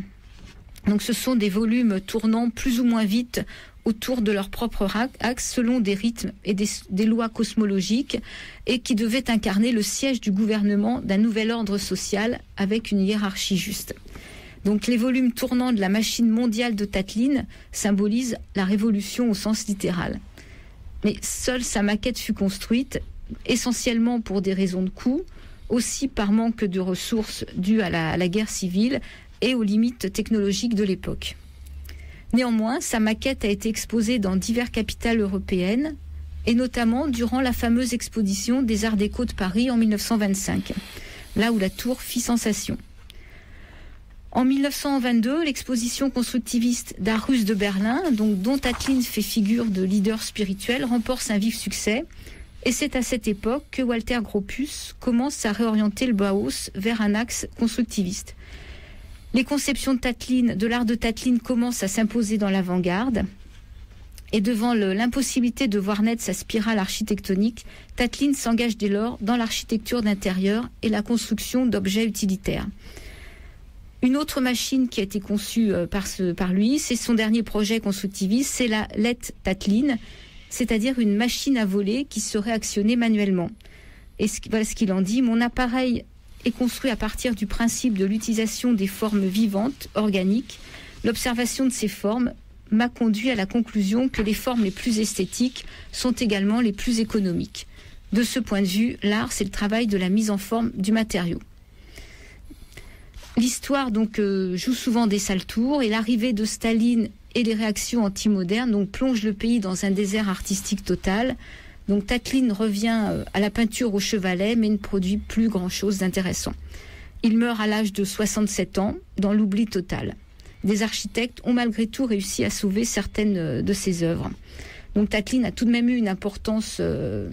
Donc ce sont des volumes tournant plus ou moins vite autour de leur propre axe selon des rythmes et des lois cosmologiques, et qui devaient incarner le siège du gouvernement d'un nouvel ordre social avec une hiérarchie juste. Donc les volumes tournants de la machine mondiale de Tatlin symbolisent la révolution au sens littéral. Mais seule sa maquette fut construite, essentiellement pour des raisons de coût, aussi par manque de ressources dues à la guerre civile, et aux limites technologiques de l'époque. Néanmoins, sa maquette a été exposée dans diverses capitales européennes, et notamment durant la fameuse exposition des Arts Déco de Paris en 1925, là où la tour fit sensation. En 1922, l'exposition constructiviste d'art russe de Berlin, dont Tatlin fait figure de leader spirituel, remporte un vif succès. Et c'est à cette époque que Walter Gropius commence à réorienter le Bauhaus vers un axe constructiviste. Les conceptions de l'art de Tatlin commencent à s'imposer dans l'avant-garde. Et devant l'impossibilité de voir naître sa spirale architectonique, Tatlin s'engage dès lors dans l'architecture d'intérieur et la construction d'objets utilitaires. Une autre machine qui a été conçue par lui, c'est son dernier projet constructiviste, c'est la Lett Tatlin, c'est-à-dire une machine à voler qui serait actionnée manuellement. Et voilà ce qu'il en dit: mon appareil est construit à partir du principe de l'utilisation des formes vivantes, organiques. L'observation de ces formes m'a conduit à la conclusion que les formes les plus esthétiques sont également les plus économiques. De ce point de vue, l'art, c'est le travail de la mise en forme du matériau. L'histoire joue souvent des sales tours, et l'arrivée de Staline et les réactions anti-modernes plongent le pays dans un désert artistique total. Tatlin revient à la peinture au chevalet, mais ne produit plus grand-chose d'intéressant. Il meurt à l'âge de 67 ans, dans l'oubli total. Des architectes ont malgré tout réussi à sauver certaines de ses œuvres. Tatlin a tout de même eu une importance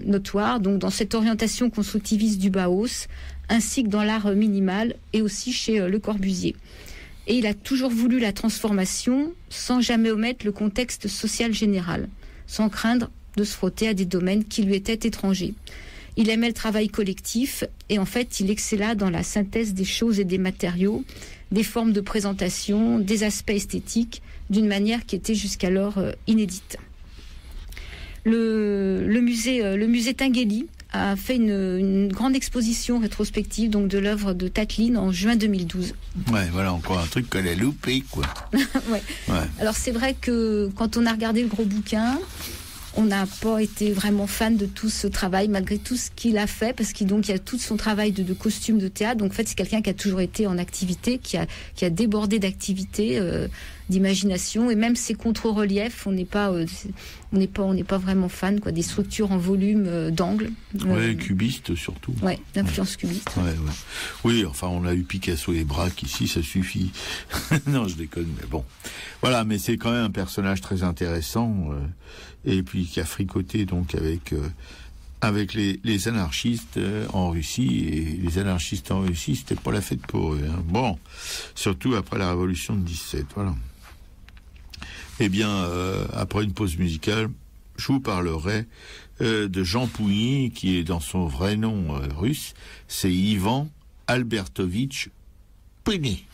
notoire dans cette orientation constructiviste du Bauhaus, ainsi que dans l'art minimal et aussi chez Le Corbusier. Et il a toujours voulu la transformation sans jamais omettre le contexte social général, sans craindre de se frotter à des domaines qui lui étaient étrangers. Il aimait le travail collectif et en fait il excella dans la synthèse des choses et des matériaux, des formes de présentation, des aspects esthétiques, d'une manière qui était jusqu'alors inédite. Le musée Tinguely a fait une grande exposition rétrospective de l'œuvre de Tatlin en juin 2012. Ouais, voilà encore un truc qu'elle a loupé, quoi. Ouais. Alors c'est vrai que quand on a regardé le gros bouquin, on n'a pas été vraiment fan de tout ce travail, malgré tout ce qu'il a fait, parce qu'il y a tout son travail de costume de théâtre. Donc en fait, c'est quelqu'un qui a toujours été en activité, qui a débordé d'activité, d'imagination, et même ses contre-reliefs, on n'est pas vraiment fan, quoi, des structures en volume, d'angle. Ouais, cubiste surtout. Ouais, d'influence cubiste. Ouais. Oui, enfin, on a eu Picasso et Braque ici, ça suffit. Non, je déconne, mais bon. Voilà, mais c'est quand même un personnage très intéressant, et puis qui a fricoté avec les anarchistes en Russie, et les anarchistes en Russie, c'était pas la fête pour eux. Hein. Bon, surtout après la révolution de 17, voilà. Eh bien, après une pause musicale, je vous parlerai de Jean Pougny, qui est dans son vrai nom russe, c'est Ivan Albertovitch Pougny.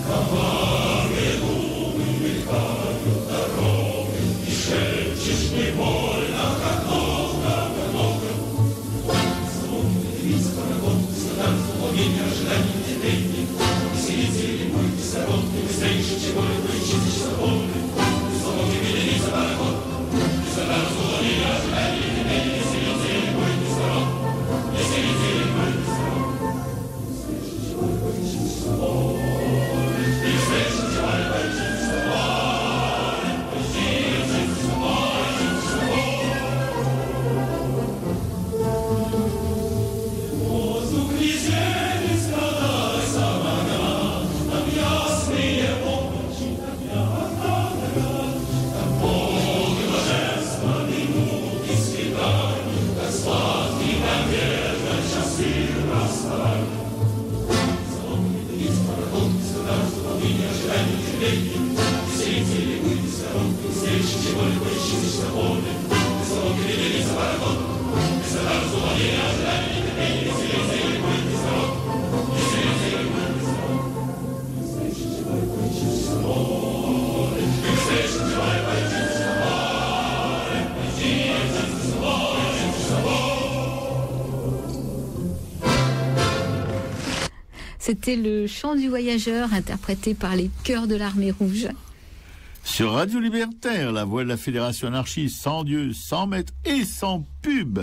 Come on, C'était le chant du voyageur interprété par les chœurs de l'Armée Rouge. Sur Radio Libertaire, la voix de la Fédération anarchiste, sans Dieu, sans maître et sans pub.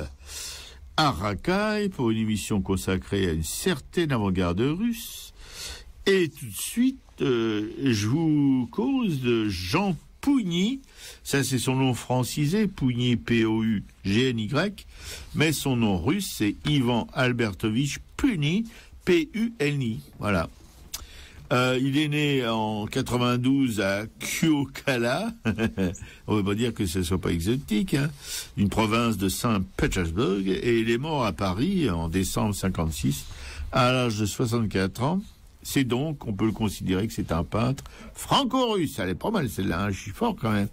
À Racaille, pour une émission consacrée à une certaine avant-garde russe. Et tout de suite, je vous cause de Jean Pougny. Ça, c'est son nom francisé, Pougny, P-O-U-G-N-Y. Mais son nom russe, c'est Ivan Albertovitch Puni, P-U-N-I. Voilà. Il est né en 92 à Kyokala. On ne veut pas dire que ce soit pas exotique, hein. Une province de Saint-Pétersbourg. Et il est mort à Paris en décembre 56, à l'âge de 64 ans. C'est donc, on peut le considérer que c'est un peintre franco-russe. Elle est pas mal celle-là, hein, je suis fort quand même.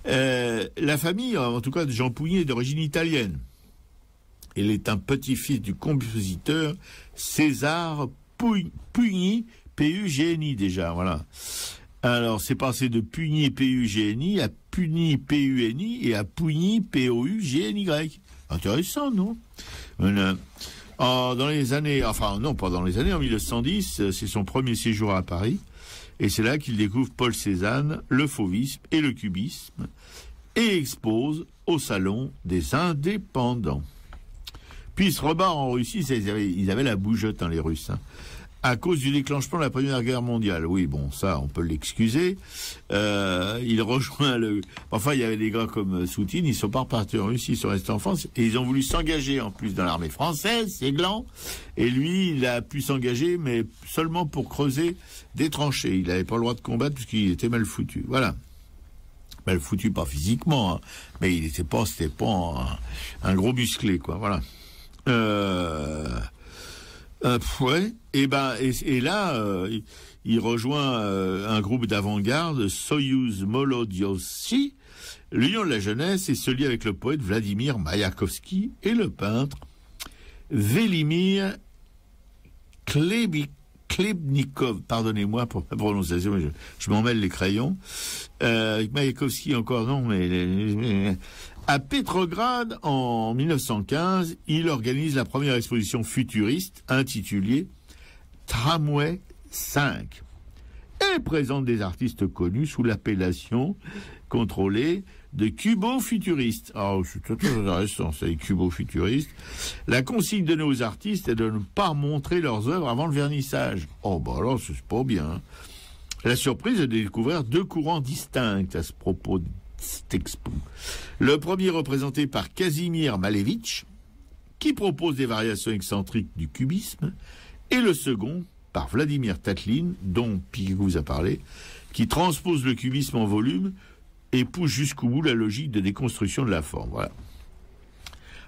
La famille, en tout cas de Jean Pougny, est d'origine italienne. Il est un petit-fils du compositeur César Pugny, P-U-G-N-I déjà, voilà. Alors, c'est passé de Pugny, P-U-G-N-I, à Pugny, P-U-N-I, et à Pougny, P-O-U-G-N-Y. Intéressant, non? Voilà. Dans les années, enfin non, pas dans les années, en 1910, c'est son premier séjour à Paris, et c'est là qu'il découvre Paul Cézanne, le fauvisme et le cubisme, et expose au Salon des Indépendants. Puis il se rebarre en Russie, ils avaient la bougeotte, hein, les Russes, hein, à cause du déclenchement de la Première Guerre mondiale. Oui, bon, ça, on peut l'excuser. Il rejoint Enfin, il y avait des gars comme Soutine, ils sont pas repartis en Russie, ils sont restés en France, et ils ont voulu s'engager en plus dans l'armée française, c'est gland. Et lui, il a pu s'engager, mais seulement pour creuser des tranchées. Il n'avait pas le droit de combattre puisqu'il était mal foutu. Voilà. Mal foutu, pas physiquement, hein, mais c'était pas un gros musclé, quoi. Voilà. Ouais. Et là, il rejoint un groupe d'avant-garde, Soyouz Molodiosi, l'Union de la jeunesse, et se lie avec le poète Vladimir Mayakovsky et le peintre Velimir Klebnikov. Pardonnez-moi pour la prononciation, mais je m'en mêle les crayons. Mayakovsky encore non, mais à Pétrograd, en 1915, il organise la première exposition futuriste intitulée Tramway 5 et présente des artistes connus sous l'appellation contrôlée de cubo-futuristes. Alors, c'est très intéressant, c'est les cubo-futuristes. La consigne donnée aux artistes est de ne pas montrer leurs œuvres avant le vernissage. Oh, bah alors, c'est pas bien. La surprise est de découvrir deux courants distincts à ce propos de cette expo. Le premier représenté par Kazimir Malevich, qui propose des variations excentriques du cubisme, et le second par Vladimir Tatlin, dont Picot vous a parlé, qui transpose le cubisme en volume et pousse jusqu'au bout la logique de déconstruction de la forme. Voilà.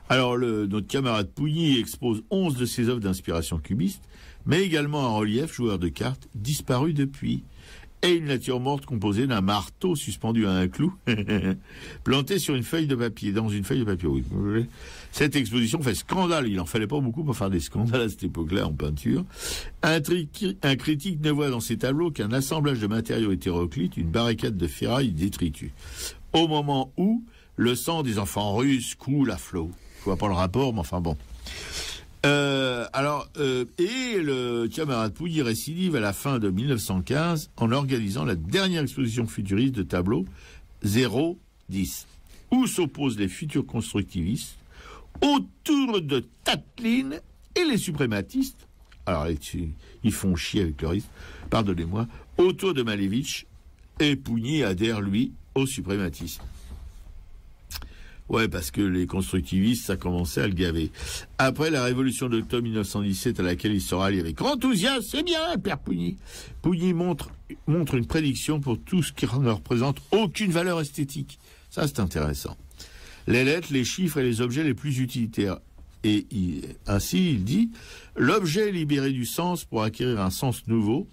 Alors, notre camarade Pougny expose 11 de ses œuvres d'inspiration cubiste, mais également un relief, joueur de cartes, disparu depuis, et une nature morte composée d'un marteau suspendu à un clou, planté sur une feuille de papier, dans une feuille de papier, oui. Cette exposition fait scandale, il en fallait pas beaucoup pour faire des scandales à cette époque-là en peinture. Un critique ne voit dans ces tableaux qu'un assemblage de matériaux hétéroclites, une barricade de ferraille détritus. Au moment où le sang des enfants russes coule à flot. Je vois pas le rapport, mais enfin bon. Et le camarade Pougny récidive à la fin de 1915 en organisant la dernière exposition futuriste de tableaux 0-10, où s'opposent les futurs constructivistes autour de Tatlin et les suprématistes. Alors, ils font chier avec le risque, pardonnez-moi, autour de Malevich, et Pougny adhère, lui, au suprématisme. Ouais, parce que les constructivistes, ça commençait à le gaver. Après la révolution d'octobre 1917, à laquelle il se rallie avec grand enthousiasme, c'est bien, Père Pougny. Pougny montre une prédiction pour tout ce qui ne représente aucune valeur esthétique. Ça, c'est intéressant. Les lettres, les chiffres et les objets les plus utilitaires. Et ainsi, il dit, l'objet est libéré du sens pour acquérir un sens nouveau,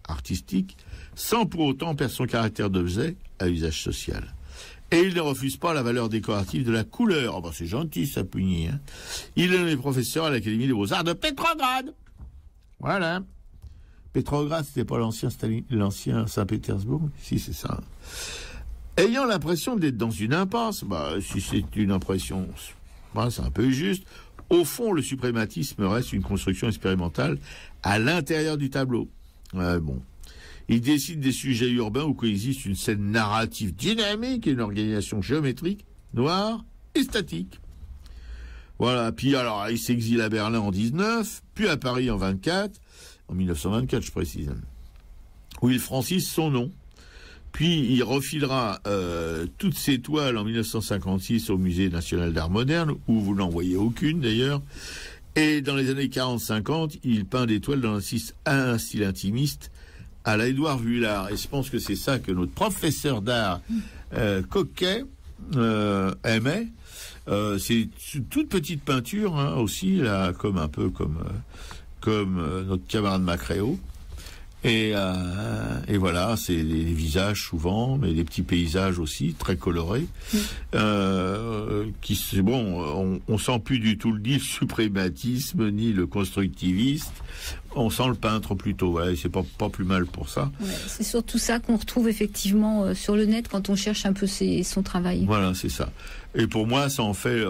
artistique, sans pour autant perdre son caractère d'objet à usage social. Et il ne refuse pas la valeur décorative de la couleur. Oh ben c'est gentil, ça, Pougny, hein. Il est nommé professeur à l'Académie des Beaux-Arts de Pétrograd. Voilà. Pétrograd, c'était pas l'ancien Saint-Pétersbourg? Si, c'est ça. Ayant l'impression d'être dans une impasse, si c'est une impression, c'est un peu juste, Au fond, le suprématisme reste une construction expérimentale à l'intérieur du tableau. Bon. Il décide des sujets urbains où coexiste une scène narrative dynamique et une organisation géométrique, noire et statique. Voilà. Puis alors, il s'exile à Berlin en 19, puis à Paris en 1924, je précise, où il francise son nom. Puis il refilera toutes ses toiles en 1956 au Musée national d'art moderne, où vous n'en voyez aucune d'ailleurs. Et dans les années 40-50, il peint des toiles dans un style intimiste à la Édouard Vuillard. Et je pense que c'est ça que notre professeur d'art Coquet aimait. C'est une toute petite peinture aussi, là, un peu comme notre camarade Macréo. Et voilà, c'est les visages souvent, mais des petits paysages aussi très colorés. On sent plus du tout ni le suprématisme ni le constructivisme. On sent le peintre plutôt. Ouais, c'est pas plus mal pour ça. Ouais, c'est surtout ça qu'on retrouve effectivement sur le net quand on cherche un peu son travail. Voilà, c'est ça. Et pour moi, ça en fait,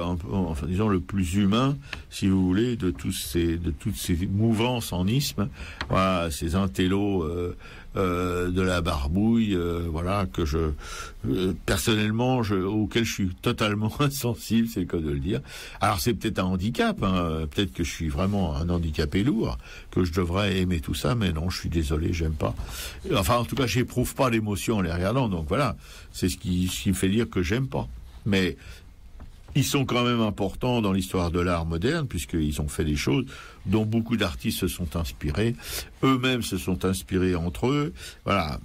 disons, le plus humain, si vous voulez, de toutes ces mouvances en isthme. Voilà, ces intellos de la barbouille, voilà, que personnellement, auquel je suis totalement insensible, c'est le cas de le dire. Alors c'est peut-être un handicap, peut-être que je suis vraiment un handicapé lourd, que je devrais aimer tout ça, mais non, je suis désolé, j'aime pas. Enfin, en tout cas, j'éprouve pas l'émotion en les regardant, donc voilà, c'est ce qui me fait dire que j'aime pas. Mais ils sont quand même importants dans l'histoire de l'art moderne, puisqu'ils ont fait des choses dont beaucoup d'artistes se sont inspirés. Eux-mêmes se sont inspirés entre eux. Voilà.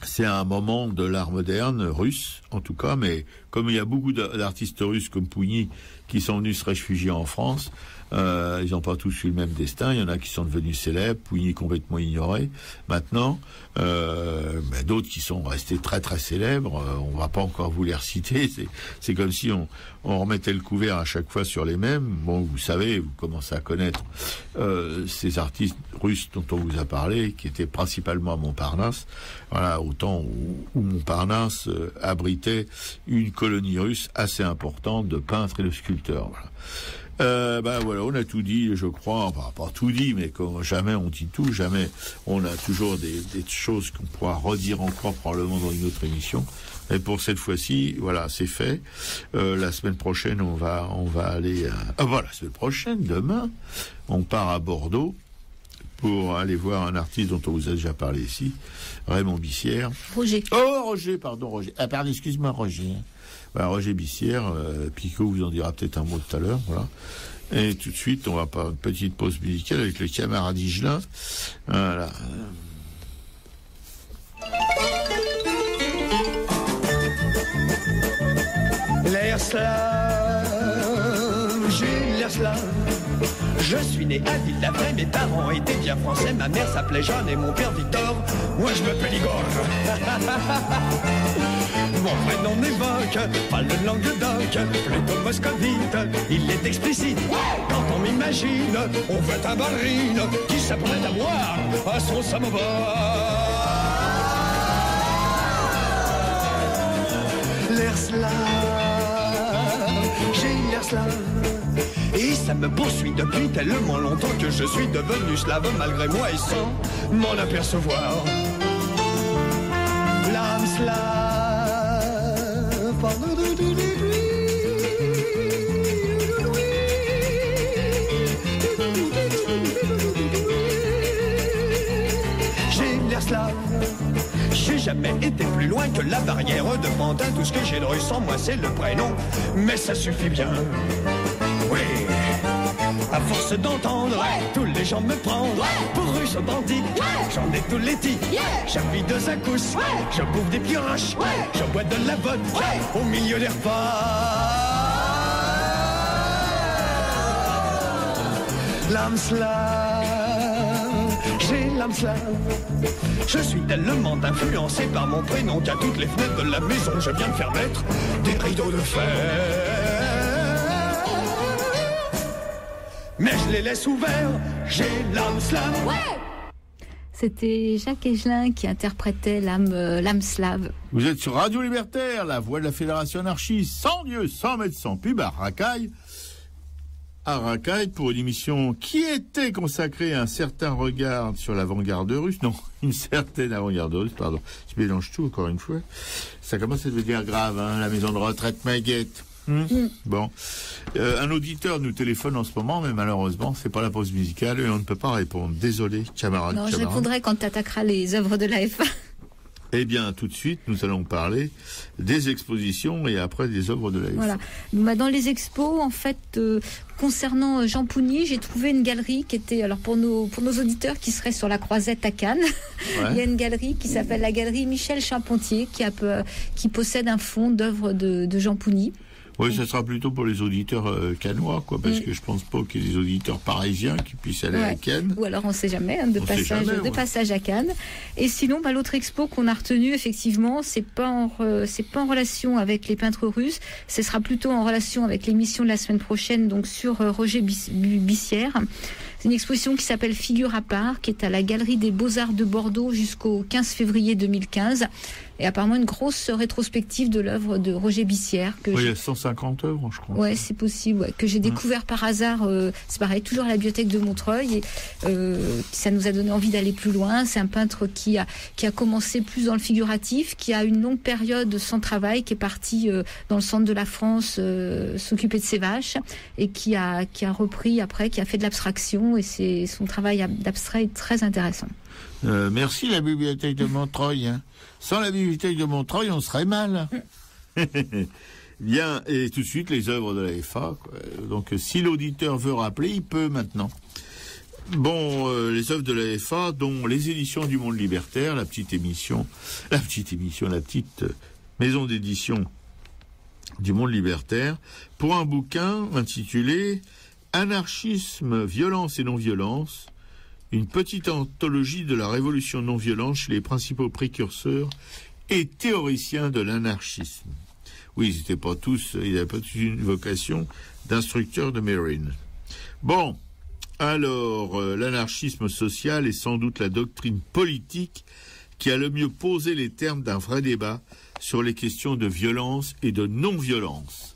C'est un moment de l'art moderne, russe en tout cas, mais comme il y a beaucoup d'artistes russes comme Pouilly qui sont venus se réfugier en France, ils n'ont pas tous eu le même destin. Il y en a qui sont devenus célèbres, Pouilly complètement ignoré maintenant, mais d'autres qui sont restés très très célèbres. On va pas encore vous les reciter. C'est comme si on remettait le couvert à chaque fois sur les mêmes. Bon, vous savez, vous commencez à connaître ces artistes russes dont on vous a parlé, qui étaient principalement à Montparnasse. Voilà, au temps où Montparnasse abritait une colonie russe assez importante de peintres et de sculpteurs. Voilà. Voilà, on a tout dit, je crois. Enfin, pas tout dit, mais comme jamais on dit tout, jamais on a toujours des choses qu'on pourra redire encore probablement dans une autre émission. Et pour cette fois-ci, voilà, c'est fait. La semaine prochaine, on va aller la semaine prochaine, demain, on part à Bordeaux pour aller voir un artiste dont on vous a déjà parlé ici, Raymond Bissière. Roger. Oh, Roger, pardon, Roger. Ah, pardon, excuse-moi, Roger. Voilà, Roger Bissière, Picot vous en dira peut-être un mot tout à l'heure, voilà. Et tout de suite, on va faire une petite pause musicale avec le camarade Higelin. Voilà. L'air slave, j'ai l'air slave. Je suis né à Ville-d'Avray, mes parents étaient bien français. Ma mère s'appelait Jeanne et mon père Victor. Moi je m'appelle Igor. Mon prénom n'évoque pas le Languedoc, plutôt moscovite. Il est explicite. Quand on m'imagine, on veut un ballerine qui s'apprête à boire à son samovar. L'air slave, j'ai l'air slave. Et ça me poursuit depuis tellement longtemps que je suis devenu slave malgré moi et sans m'en apercevoir. L'âme slave, j'ai l'air slave. J'ai jamais été plus loin que la barrière de Pantin. Tout ce que j'ai de russe en moi c'est le prénom, mais ça suffit bien. Oui, à force d'entendre tous les gens me prendre pour russe bandit, j'en ai tous les tics. J'appuie 2 accouches, je bouffe des pioches, je bois de la vodka au milieu des repas. L'âme slave, j'ai l'âme slave. Je suis tellement influencé par mon prénom qu'à toutes les fenêtres de la maison je viens de faire mettre des rideaux de fer. Mais je les laisse ouverts, j'ai l'âme slave. C'était Jacques Higelin qui interprétait l'âme slave. Vous êtes sur Radio Libertaire, la voix de la Fédération anarchiste, sans Dieu, sans mettre sans pub, à Racaille. à Racaille pour une émission qui était consacrée à un certain regard sur l'avant-garde russe. Non, une certaine avant-garde russe, pardon. Je mélange tout encore une fois. Ça commence à devenir grave, hein, la maison de retraite Maguette. Bon. Un auditeur nous téléphone en ce moment, mais malheureusement, c'est pas la pause musicale et on ne peut pas répondre. Désolé, camarade. Non, je répondrai quand tu attaqueras les œuvres de l'AFA. Eh bien, tout de suite, nous allons parler des expositions et après des œuvres de l'AFA. Voilà. Dans les expos, en fait, concernant Jean Pougny, j'ai trouvé une galerie qui était, alors pour nos auditeurs qui seraient sur la Croisette à Cannes, ouais. Il y a une galerie qui s'appelle la galerie Michel Charpentier qui possède un fonds d'œuvres de Jean Pougny. Oui, ça sera plutôt pour les auditeurs cannois, quoi, parce que je pense pas qu'il y ait des auditeurs parisiens qui puissent aller à Cannes. Ou alors on sait jamais, de passage à Cannes. Et sinon, l'autre expo qu'on a retenu, effectivement, c'est pas en relation avec les peintres russes, ce sera plutôt en relation avec l'émission de la semaine prochaine, donc sur Roger Bissière. C'est une exposition qui s'appelle Figure à part, qui est à la Galerie des Beaux-Arts de Bordeaux jusqu'au 15 février 2015. Et apparemment une grosse rétrospective de l'œuvre de Roger Bissière. Il y a 150 œuvres, je crois. Ouais, c'est possible, que j'ai découvert par hasard. C'est pareil, toujours à la bibliothèque de Montreuil. Et ça nous a donné envie d'aller plus loin. C'est un peintre qui a commencé plus dans le figuratif, qui a une longue période sans travail, qui est parti dans le centre de la France s'occuper de ses vaches, et qui a repris après, qui a fait de l'abstraction. Et son travail d'abstrait est très intéressant. Merci la bibliothèque de Montreuil. Hein. Sans la bibliothèque de Montreuil, on serait mal. Bien, et tout de suite les œuvres de l'AFA. Donc, si l'auditeur veut rappeler, il peut maintenant. Bon, les œuvres de l'AFA, dont les éditions du Monde Libertaire, la petite maison d'édition du Monde Libertaire, pour un bouquin intitulé Anarchisme, violence et non-violence. Une petite anthologie de la révolution non-violente chez les principaux précurseurs et théoriciens de l'anarchisme. Oui, ils n'avaient pas tous une vocation d'instructeur de Marine. Bon, alors, l'anarchisme social est sans doute la doctrine politique qui a le mieux posé les termes d'un vrai débat sur les questions de violence et de non-violence.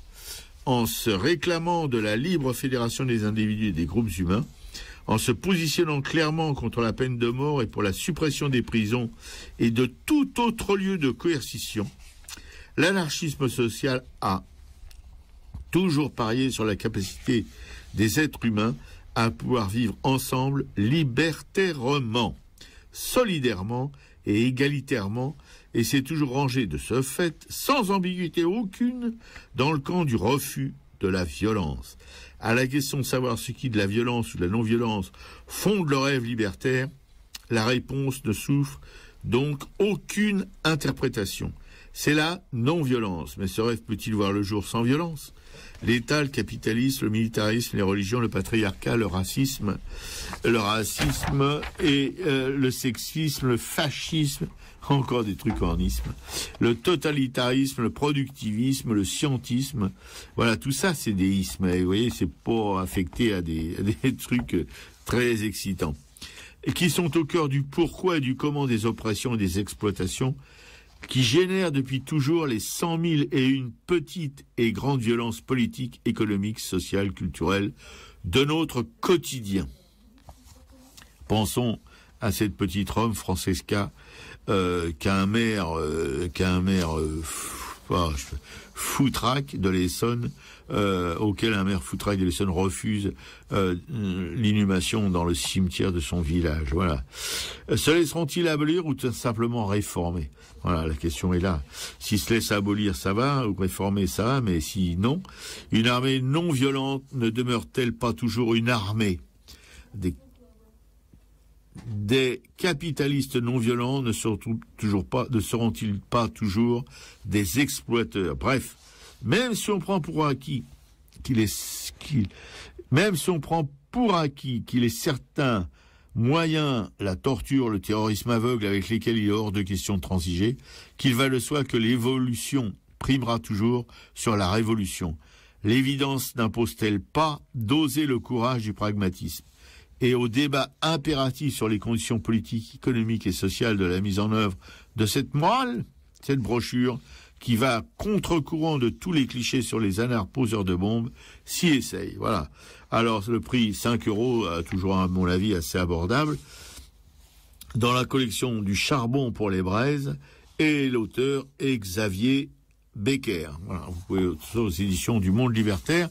En se réclamant de la libre fédération des individus et des groupes humains, en se positionnant clairement contre la peine de mort et pour la suppression des prisons et de tout autre lieu de coercition, l'anarchisme social a toujours parié sur la capacité des êtres humains à pouvoir vivre ensemble libertairement, solidairement et égalitairement, et s'est toujours rangé de ce fait, sans ambiguïté aucune, dans le camp du refus de la violence. À la question de savoir ce qui de la violence ou de la non-violence fonde le rêve libertaire, la réponse ne souffre donc aucune interprétation. C'est la non-violence. Mais ce rêve peut-il voir le jour sans violence ? L'État, le capitalisme, le militarisme, les religions, le patriarcat, le racisme et le sexisme, le fascisme, encore des trucs en isme, le totalitarisme, le productivisme, le scientisme, voilà, tout ça c'est des ismes, et vous voyez, c'est pas affecté à des trucs très excitants, et qui sont au cœur du pourquoi et du comment des oppressions et des exploitations, qui génèrent depuis toujours les 100 000 et une petites et grandes violences politiques, économiques, sociales, culturelles de notre quotidien. Pensons à cette petite Rome, Francesca, qu'un maire foutraque de l'Essonne, auquel un maire foutraque de l'Essonne refuse l'inhumation dans le cimetière de son village. Voilà. Se laisseront-ils abolir ou tout simplement réformer ? Voilà, la question est là. Si se laisse abolir, ça va, ou réformer, ça va, mais si non, une armée non violente ne demeure-t-elle pas toujours une armée ? Des capitalistes non violents ne seront-ils pas toujours des exploiteurs ? Bref, même si on prend pour acquis qu'il est certain moyen, la torture, le terrorisme aveugle avec lesquels il est hors de question de transiger, qu'il va de soi que l'évolution primera toujours sur la révolution. L'évidence n'impose-t-elle pas d'oser le courage du pragmatisme ? Et au débat impératif sur les conditions politiques, économiques et sociales de la mise en œuvre de cette morale, cette brochure qui va contre-courant de tous les clichés sur les anards poseurs de bombes, s'y essaye. Voilà. Alors, le prix 5 €, toujours à mon avis assez abordable, dans la collection du charbon pour les braises, et l'auteur est Xavier Becker. Voilà, vous pouvez, aux éditions du Monde Libertaire,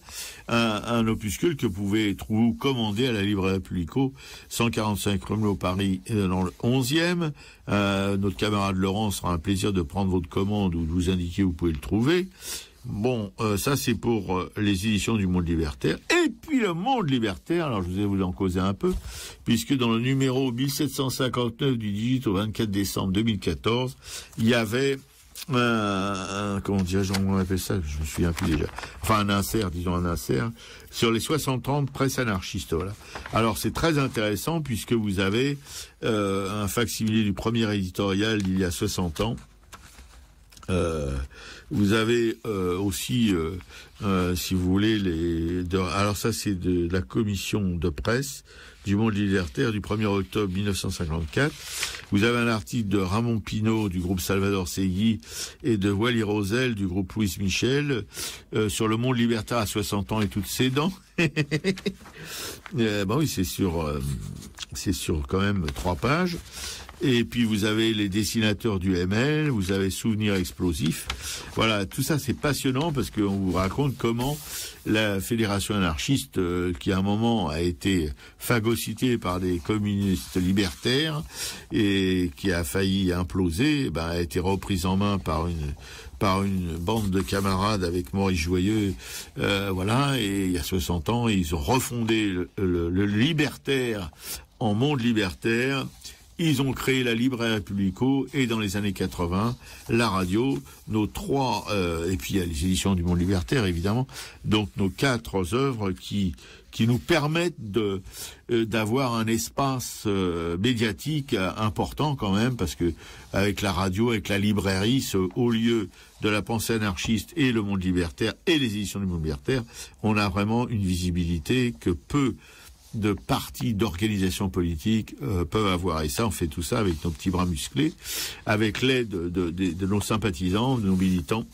un opuscule que vous pouvez commander à la librairie Publico, 145 Rumelot Paris, dans le 11e. Notre camarade Laurent sera un plaisir de prendre votre commande ou de vous indiquer où vous pouvez le trouver. Bon, ça c'est pour les éditions du Monde Libertaire. Et puis le Monde Libertaire, alors je vais vous en causer un peu, puisque dans le numéro 1759 du Digit au 24 décembre 2014, il y avait comment dirais-je, on appelle ça, je me souviens plus déjà. Enfin, un insert sur les 60-30 presse anarchiste, voilà. Alors, c'est très intéressant puisque vous avez, un facsimilé du premier éditorial d'il y a 60 ans. Vous avez aussi, si vous voulez, alors ça c'est de la commission de presse du Monde Libertaire du 1er octobre 1954. Vous avez un article de Ramon Pinault du groupe Salvador Segui et de Wally Rosel du groupe Louis Michel sur le Monde Libertaire à 60 ans et toutes ses dents. Ben oui, c'est sur quand même 3 pages. Et puis vous avez les dessinateurs du ML, vous avez Souvenirs explosifs. Voilà, tout ça c'est passionnant parce qu'on vous raconte comment la fédération anarchiste, qui à un moment a été phagocytée par des communistes libertaires et qui a failli imploser, a été reprise en main par une bande de camarades avec Maurice Joyeux, voilà, et il y a 60 ans, ils ont refondé le libertaire en Monde Libertaire. Ils ont créé la librairie Publico et dans les années 80, la radio, nos 3, et puis il y a les éditions du Monde Libertaire évidemment, donc nos 4 œuvres qui nous permettent d'avoir un espace médiatique important quand même, parce que avec la radio, avec la librairie, ce haut lieu de la pensée anarchiste et le Monde Libertaire et les éditions du Monde Libertaire, on a vraiment une visibilité que peu de partis, d'organisations politiques peuvent avoir. Et ça, on fait tout ça avec nos petits bras musclés, avec l'aide de nos sympathisants, de nos militants.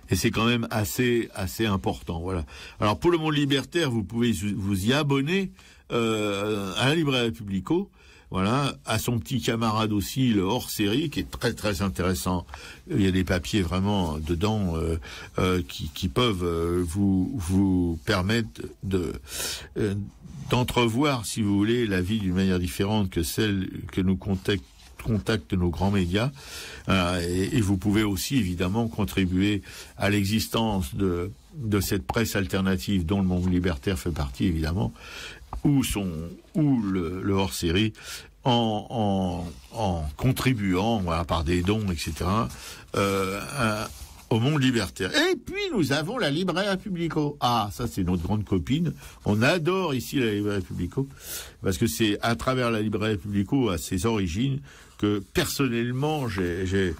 Et c'est quand même assez important, voilà. Alors pour le Monde Libertaire, vous pouvez vous y abonner à la librairie Publico. Voilà, à son petit camarade aussi, le hors-série, qui est très très intéressant. Il y a des papiers vraiment dedans qui peuvent vous permettre d'entrevoir, si vous voulez, la vie d'une manière différente que celle que nous contactent nos grands médias. Et vous pouvez aussi évidemment contribuer à l'existence de cette presse alternative dont le Monde Libertaire fait partie évidemment, ou le hors-série, en contribuant, voilà, par des dons, etc., au Monde Libertaire. Et puis nous avons la librairie Publico. Ah, ça c'est notre grande copine. On adore ici la librairie Publico parce que c'est à travers la librairie Publico, à ses origines, que personnellement je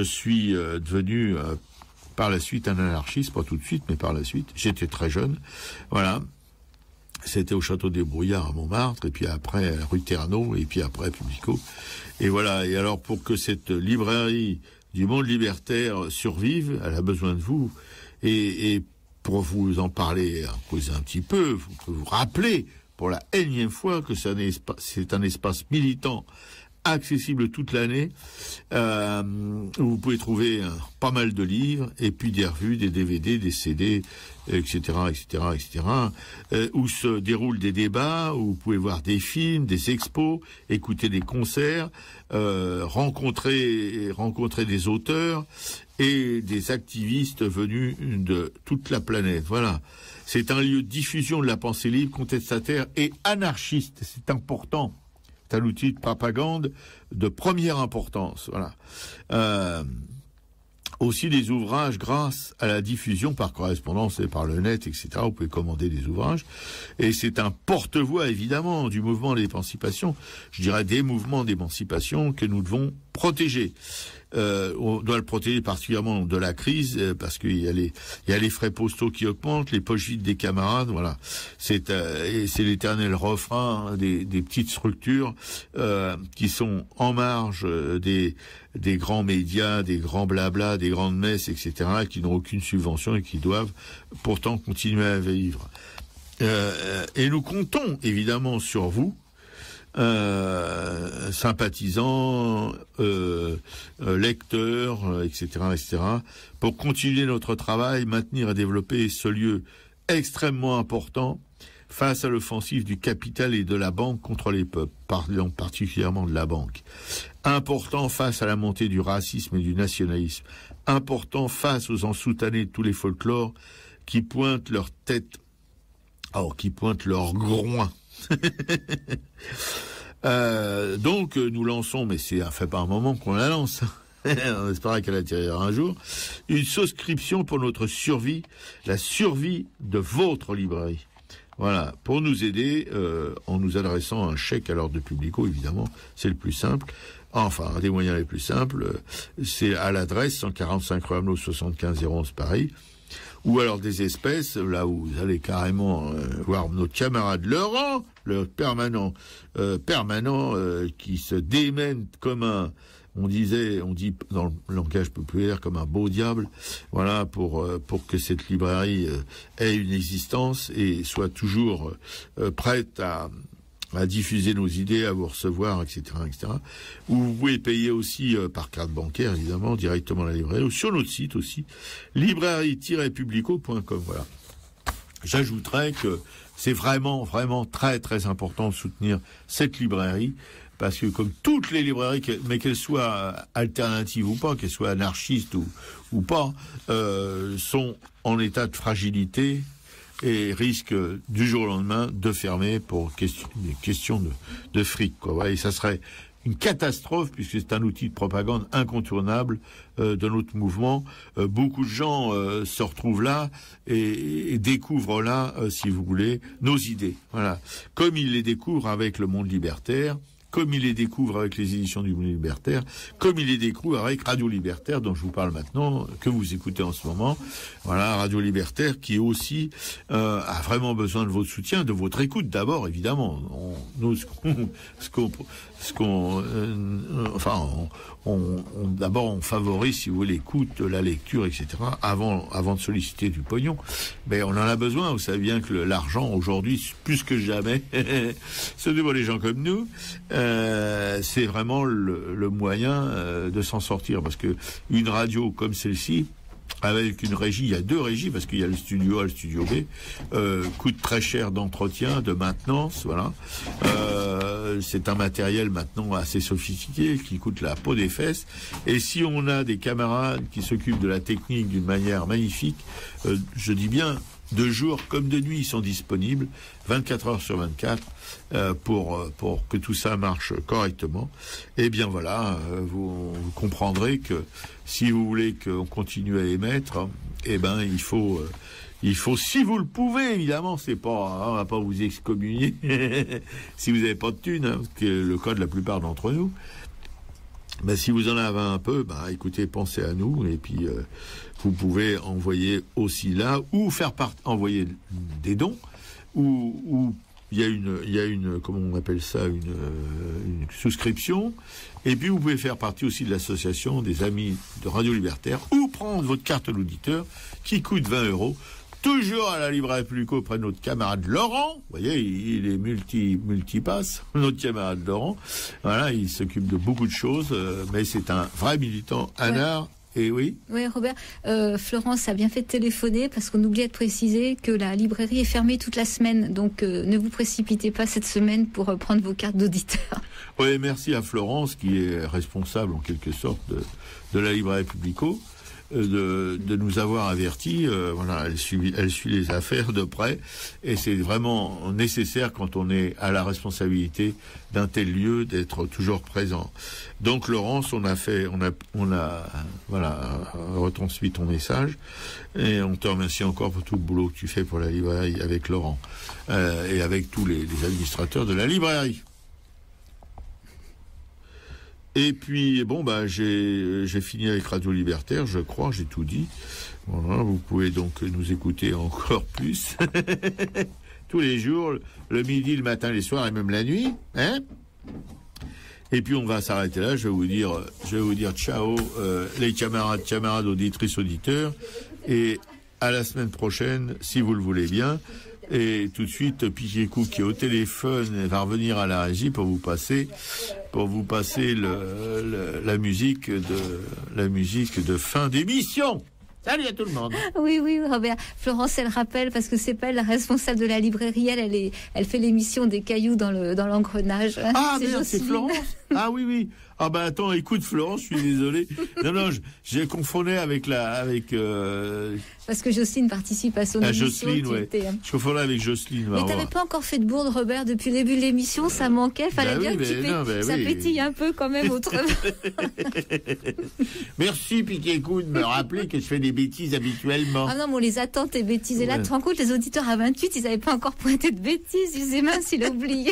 suis devenu par la suite un anarchiste, pas tout de suite, mais par la suite. J'étais très jeune, voilà. C'était au Château des Brouillards à Montmartre, et puis après rue Ternaux, et puis après Publico. Et voilà. Et alors pour que cette librairie du Monde Libertaire survive, elle a besoin de vous. Et pour vous en parler, causer un petit peu, vous rappeler pour la énième fois que c'est un espace militant accessible toute l'année, où vous pouvez trouver pas mal de livres, et puis des revues, des DVD, des CD, etc., où se déroulent des débats, où vous pouvez voir des films, des expos, écouter des concerts, rencontrer des auteurs et des activistes venus de toute la planète. Voilà. C'est un lieu de diffusion de la pensée libre, contestataire et anarchiste. C'est important. C'est un outil de propagande de première importance. Voilà. Aussi des ouvrages grâce à la diffusion par correspondance et par le net, etc. Vous pouvez commander des ouvrages. Et c'est un porte-voix, évidemment, du mouvement d'émancipation. Je dirais des mouvements d'émancipation que nous devons protéger. On doit le protéger particulièrement de la crise, parce qu'il y a les frais postaux qui augmentent, les poches vides des camarades, voilà. C'est l'éternel refrain des petites structures qui sont en marge des grands médias, des grands blabla, des grandes messes, etc., qui n'ont aucune subvention et qui doivent pourtant continuer à vivre. Et nous comptons évidemment sur vous, sympathisants, lecteurs, etc., pour continuer notre travail, maintenir et développer ce lieu extrêmement important face à l'offensive du capital et de la banque contre les peuples, parlant particulièrement de la banque. Important face à la montée du racisme et du nationalisme. Important face aux ensoutanés de tous les folklores qui pointent leur tête, qui pointent leur groin. Donc nous lançons, mais ça fait pas un moment qu'on la lance, on espère qu'elle atterrira un jour, une souscription pour notre survie, la survie de votre librairie. Voilà, pour nous aider, en nous adressant un chèque à l'ordre de Publico, évidemment, c'est le plus simple. Enfin, un des moyens les plus simples, c'est à l'adresse 145 rue Hamelot 75 011 Paris. Ou alors des espèces, là où vous allez carrément voir notre camarade Laurent, le permanent, qui se démène comme on dit dans le langage populaire, comme un beau diable, voilà, pour que cette librairie ait une existence et soit toujours prête à diffuser nos idées, à vous recevoir, etc., etc. Ou vous pouvez payer aussi par carte bancaire, évidemment, directement à la librairie, ou sur notre site aussi, librairie-publico.com, voilà. J'ajouterais que c'est vraiment, vraiment très, très important de soutenir cette librairie, parce que comme toutes les librairies, mais qu'elles soient alternatives ou pas, qu'elles soient anarchistes ou pas, sont en état de fragilité, et risque du jour au lendemain de fermer pour des questions de fric, quoi. Et ça serait une catastrophe puisque c'est un outil de propagande incontournable de notre mouvement. Beaucoup de gens se retrouvent là et découvrent là, si vous voulez, nos idées. Voilà, comme ils les découvrent avec le Monde Libertaire, comme il les découvre avec les éditions du Monde Libertaire, comme il les découvre avec Radio Libertaire, dont je vous parle maintenant, que vous écoutez en ce moment. Voilà, Radio Libertaire qui aussi a vraiment besoin de votre soutien, de votre écoute d'abord, évidemment. D'abord on favorise, si vous voulez, l'écoute, la lecture, etc. avant de solliciter du pognon. Mais on en a besoin. Vous savez bien que l'argent aujourd'hui, plus que jamais, surtout pour les gens comme nous, c'est vraiment le moyen de s'en sortir, parce que une radio comme celle-ci, avec une régie, il y a deux régies, parce qu'il y a le studio A, le studio B, coûte très cher d'entretien, de maintenance, voilà. C'est un matériel maintenant assez sophistiqué, qui coûte la peau des fesses, et si on a des camarades qui s'occupent de la technique d'une manière magnifique, je dis bien, de jour comme de nuit, ils sont disponibles 24 heures sur 24 pour que tout ça marche correctement. Et bien voilà, vous comprendrez que si vous voulez qu'on continue à émettre, eh ben il faut, si vous le pouvez, évidemment, c'est pas, on va pas vous excommunier si vous n'avez pas de thunes, hein, ce qui est le cas de la plupart d'entre nous. Ben, si vous en avez un peu, écoutez, pensez à nous, et puis vous pouvez envoyer aussi là, ou envoyer des dons, ou il y a une comment on appelle ça, une souscription, et puis vous pouvez faire partie aussi de l'association des Amis de Radio Libertaire, ou prendre votre carte d'auditeur qui coûte 20 €. Toujours à la librairie Publico auprès de notre camarade Laurent. Vous voyez, il est multipasse, notre camarade Laurent. Voilà, il s'occupe de beaucoup de choses, mais c'est un vrai militant anard. Et oui. Oui, Robert. Florence a bien fait de téléphoner parce qu'on oubliait de préciser que la librairie est fermée toute la semaine. Donc, ne vous précipitez pas cette semaine pour prendre vos cartes d'auditeur. Oui, merci à Florence qui est responsable en quelque sorte de la librairie Publico. De nous avoir avertis, voilà, elle suit les affaires de près, et c'est vraiment nécessaire quand on est à la responsabilité d'un tel lieu d'être toujours présent. Donc Laurence, on a retransmis ton message, et on te remercie encore pour tout le boulot que tu fais pour la librairie avec Laurent et avec tous les administrateurs de la librairie. Et puis, bon, bah, j'ai fini avec Radio Libertaire, je crois, j'ai tout dit. Voilà, vous pouvez donc nous écouter encore plus. Tous les jours, le midi, le matin, les soirs et même la nuit, hein. Et puis on va s'arrêter là. Je vais vous dire ciao, les camarades auditrices, auditeurs, et à la semaine prochaine, si vous le voulez bien. Et tout de suite, Piquet-Cou qui est au téléphone va revenir à la régie pour vous passer la musique de fin d'émission. Salut à tout le monde. Oui, Robert. Florence, elle rappelle, parce que c'est pas elle la responsable de la librairie, elle fait l'émission des cailloux dans l'engrenage. Ah, merde, c'est Florence. Ah oui. Ah bah attends, écoute Florence, je suis désolé. Non, j'ai confondu avec parce que Jocelyne participe à son émission. Jocelyne, ouais. Je confondais avec Jocelyne. Mais t'avais pas encore fait de bourde, Robert, depuis le début de l'émission, ça manquait, fallait bien que ça pétille un peu quand même autrement. Merci Piquet-Cou de me rappeler que je fais des bêtises habituellement. Ah non, mais on les attend tes bêtises. Et là, tu te rends compte, les auditeurs à 28, ils n'avaient pas encore pointé de bêtises, ils disaient mince, il a oublié.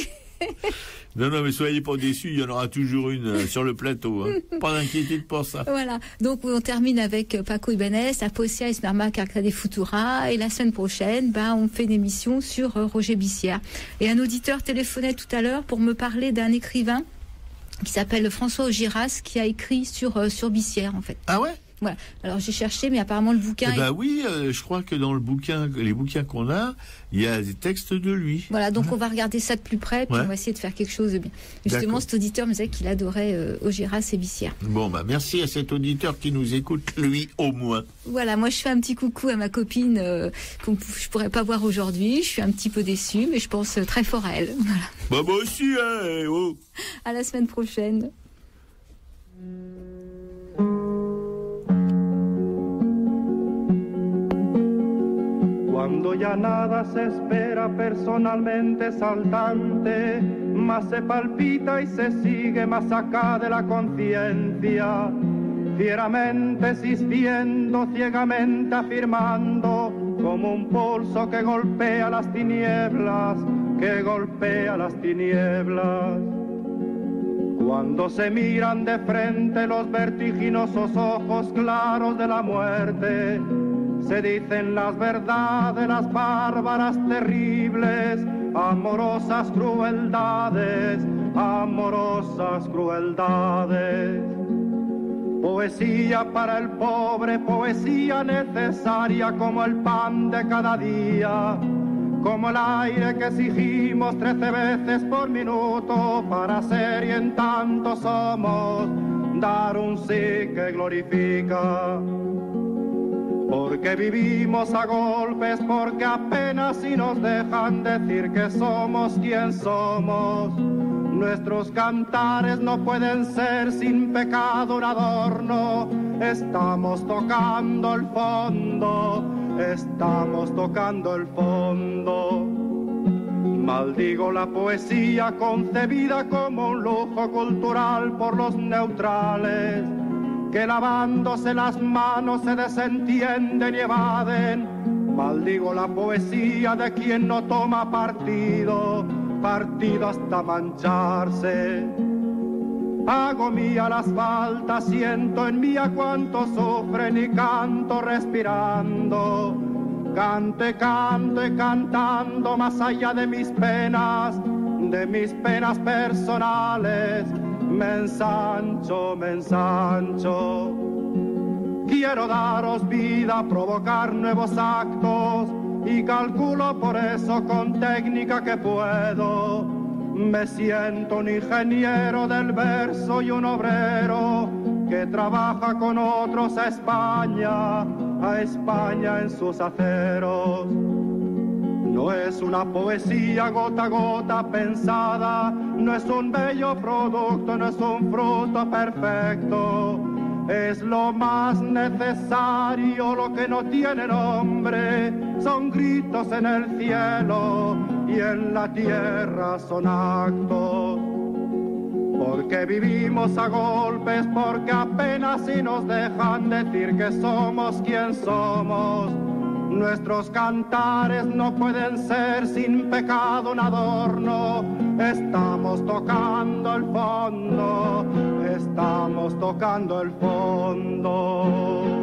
Non, mais soyez pas déçus, il y en aura toujours une sur le plateau. Hein. Pas d'inquiétude pour ça. Voilà, donc on termine avec Paco Ibanez, Aposia et Smerma Carcade Futura. Et la semaine prochaine, on fait une émission sur Roger Bissière. Et un auditeur téléphonait tout à l'heure pour me parler d'un écrivain qui s'appelle François Augiras, qui a écrit sur Bissière, en fait. Ah ouais? Voilà. Alors j'ai cherché, mais apparemment le bouquin. Oui, je crois que dans les bouquins qu'on a, il y a des textes de lui. Voilà, donc on va regarder ça de plus près, puis on va essayer de faire quelque chose de bien. Justement, cet auditeur me disait qu'il adorait Augiras et Bissière. Bon, merci à cet auditeur qui nous écoute, lui au moins. Voilà, moi je fais un petit coucou à ma copine que je pourrais pas voir aujourd'hui. Je suis un petit peu déçue, mais je pense très fort à elle. Voilà. Moi aussi, hein. Oh. À la semaine prochaine. Cuando ya nada se espera personalmente saltante, más se palpita y se sigue más acá de la conciencia, fieramente existiendo, ciegamente afirmando, como un pulso que golpea las tinieblas, que golpea las tinieblas. Cuando se miran de frente los vertiginosos ojos claros de la muerte, se dicen las verdades, las bárbaras, terribles, amorosas crueldades, amorosas crueldades. Poesía para el pobre, poesía necesaria como el pan de cada día, como el aire que exigimos 13 veces por minuto para ser y en tanto somos, dar un sí que glorifica. Porque vivimos a golpes, porque apenas si nos dejan decir que somos quien somos. Nuestros cantares no pueden ser sin pecado un adorno. Estamos tocando el fondo, estamos tocando el fondo. Maldigo la poesía concebida como un lujo cultural por los neutrales, que lavándose las manos se desentienden y evaden. Maldigo la poesía de quien no toma partido, partido hasta mancharse. Hago mía las faltas, siento en mí a cuánto sufren y canto respirando. Cante, cante, cantando más allá de mis penas personales. Me ensancho, me ensancho. Quiero daros vida, provocar nuevos actos y calculo por eso con técnica que puedo. Me siento un ingeniero del verso y un obrero que trabaja con otros a España en sus aceros. No es una poesía gota a gota pensada, no es un bello producto, no es un fruto perfecto. Es lo más necesario, lo que no tiene nombre, son gritos en el cielo y en la tierra son actos. Porque vivimos a golpes, porque apenas si nos dejan decir que somos quien somos. Nuestros cantares no pueden ser sin pecado un adorno. Estamos tocando el fondo, estamos tocando el fondo.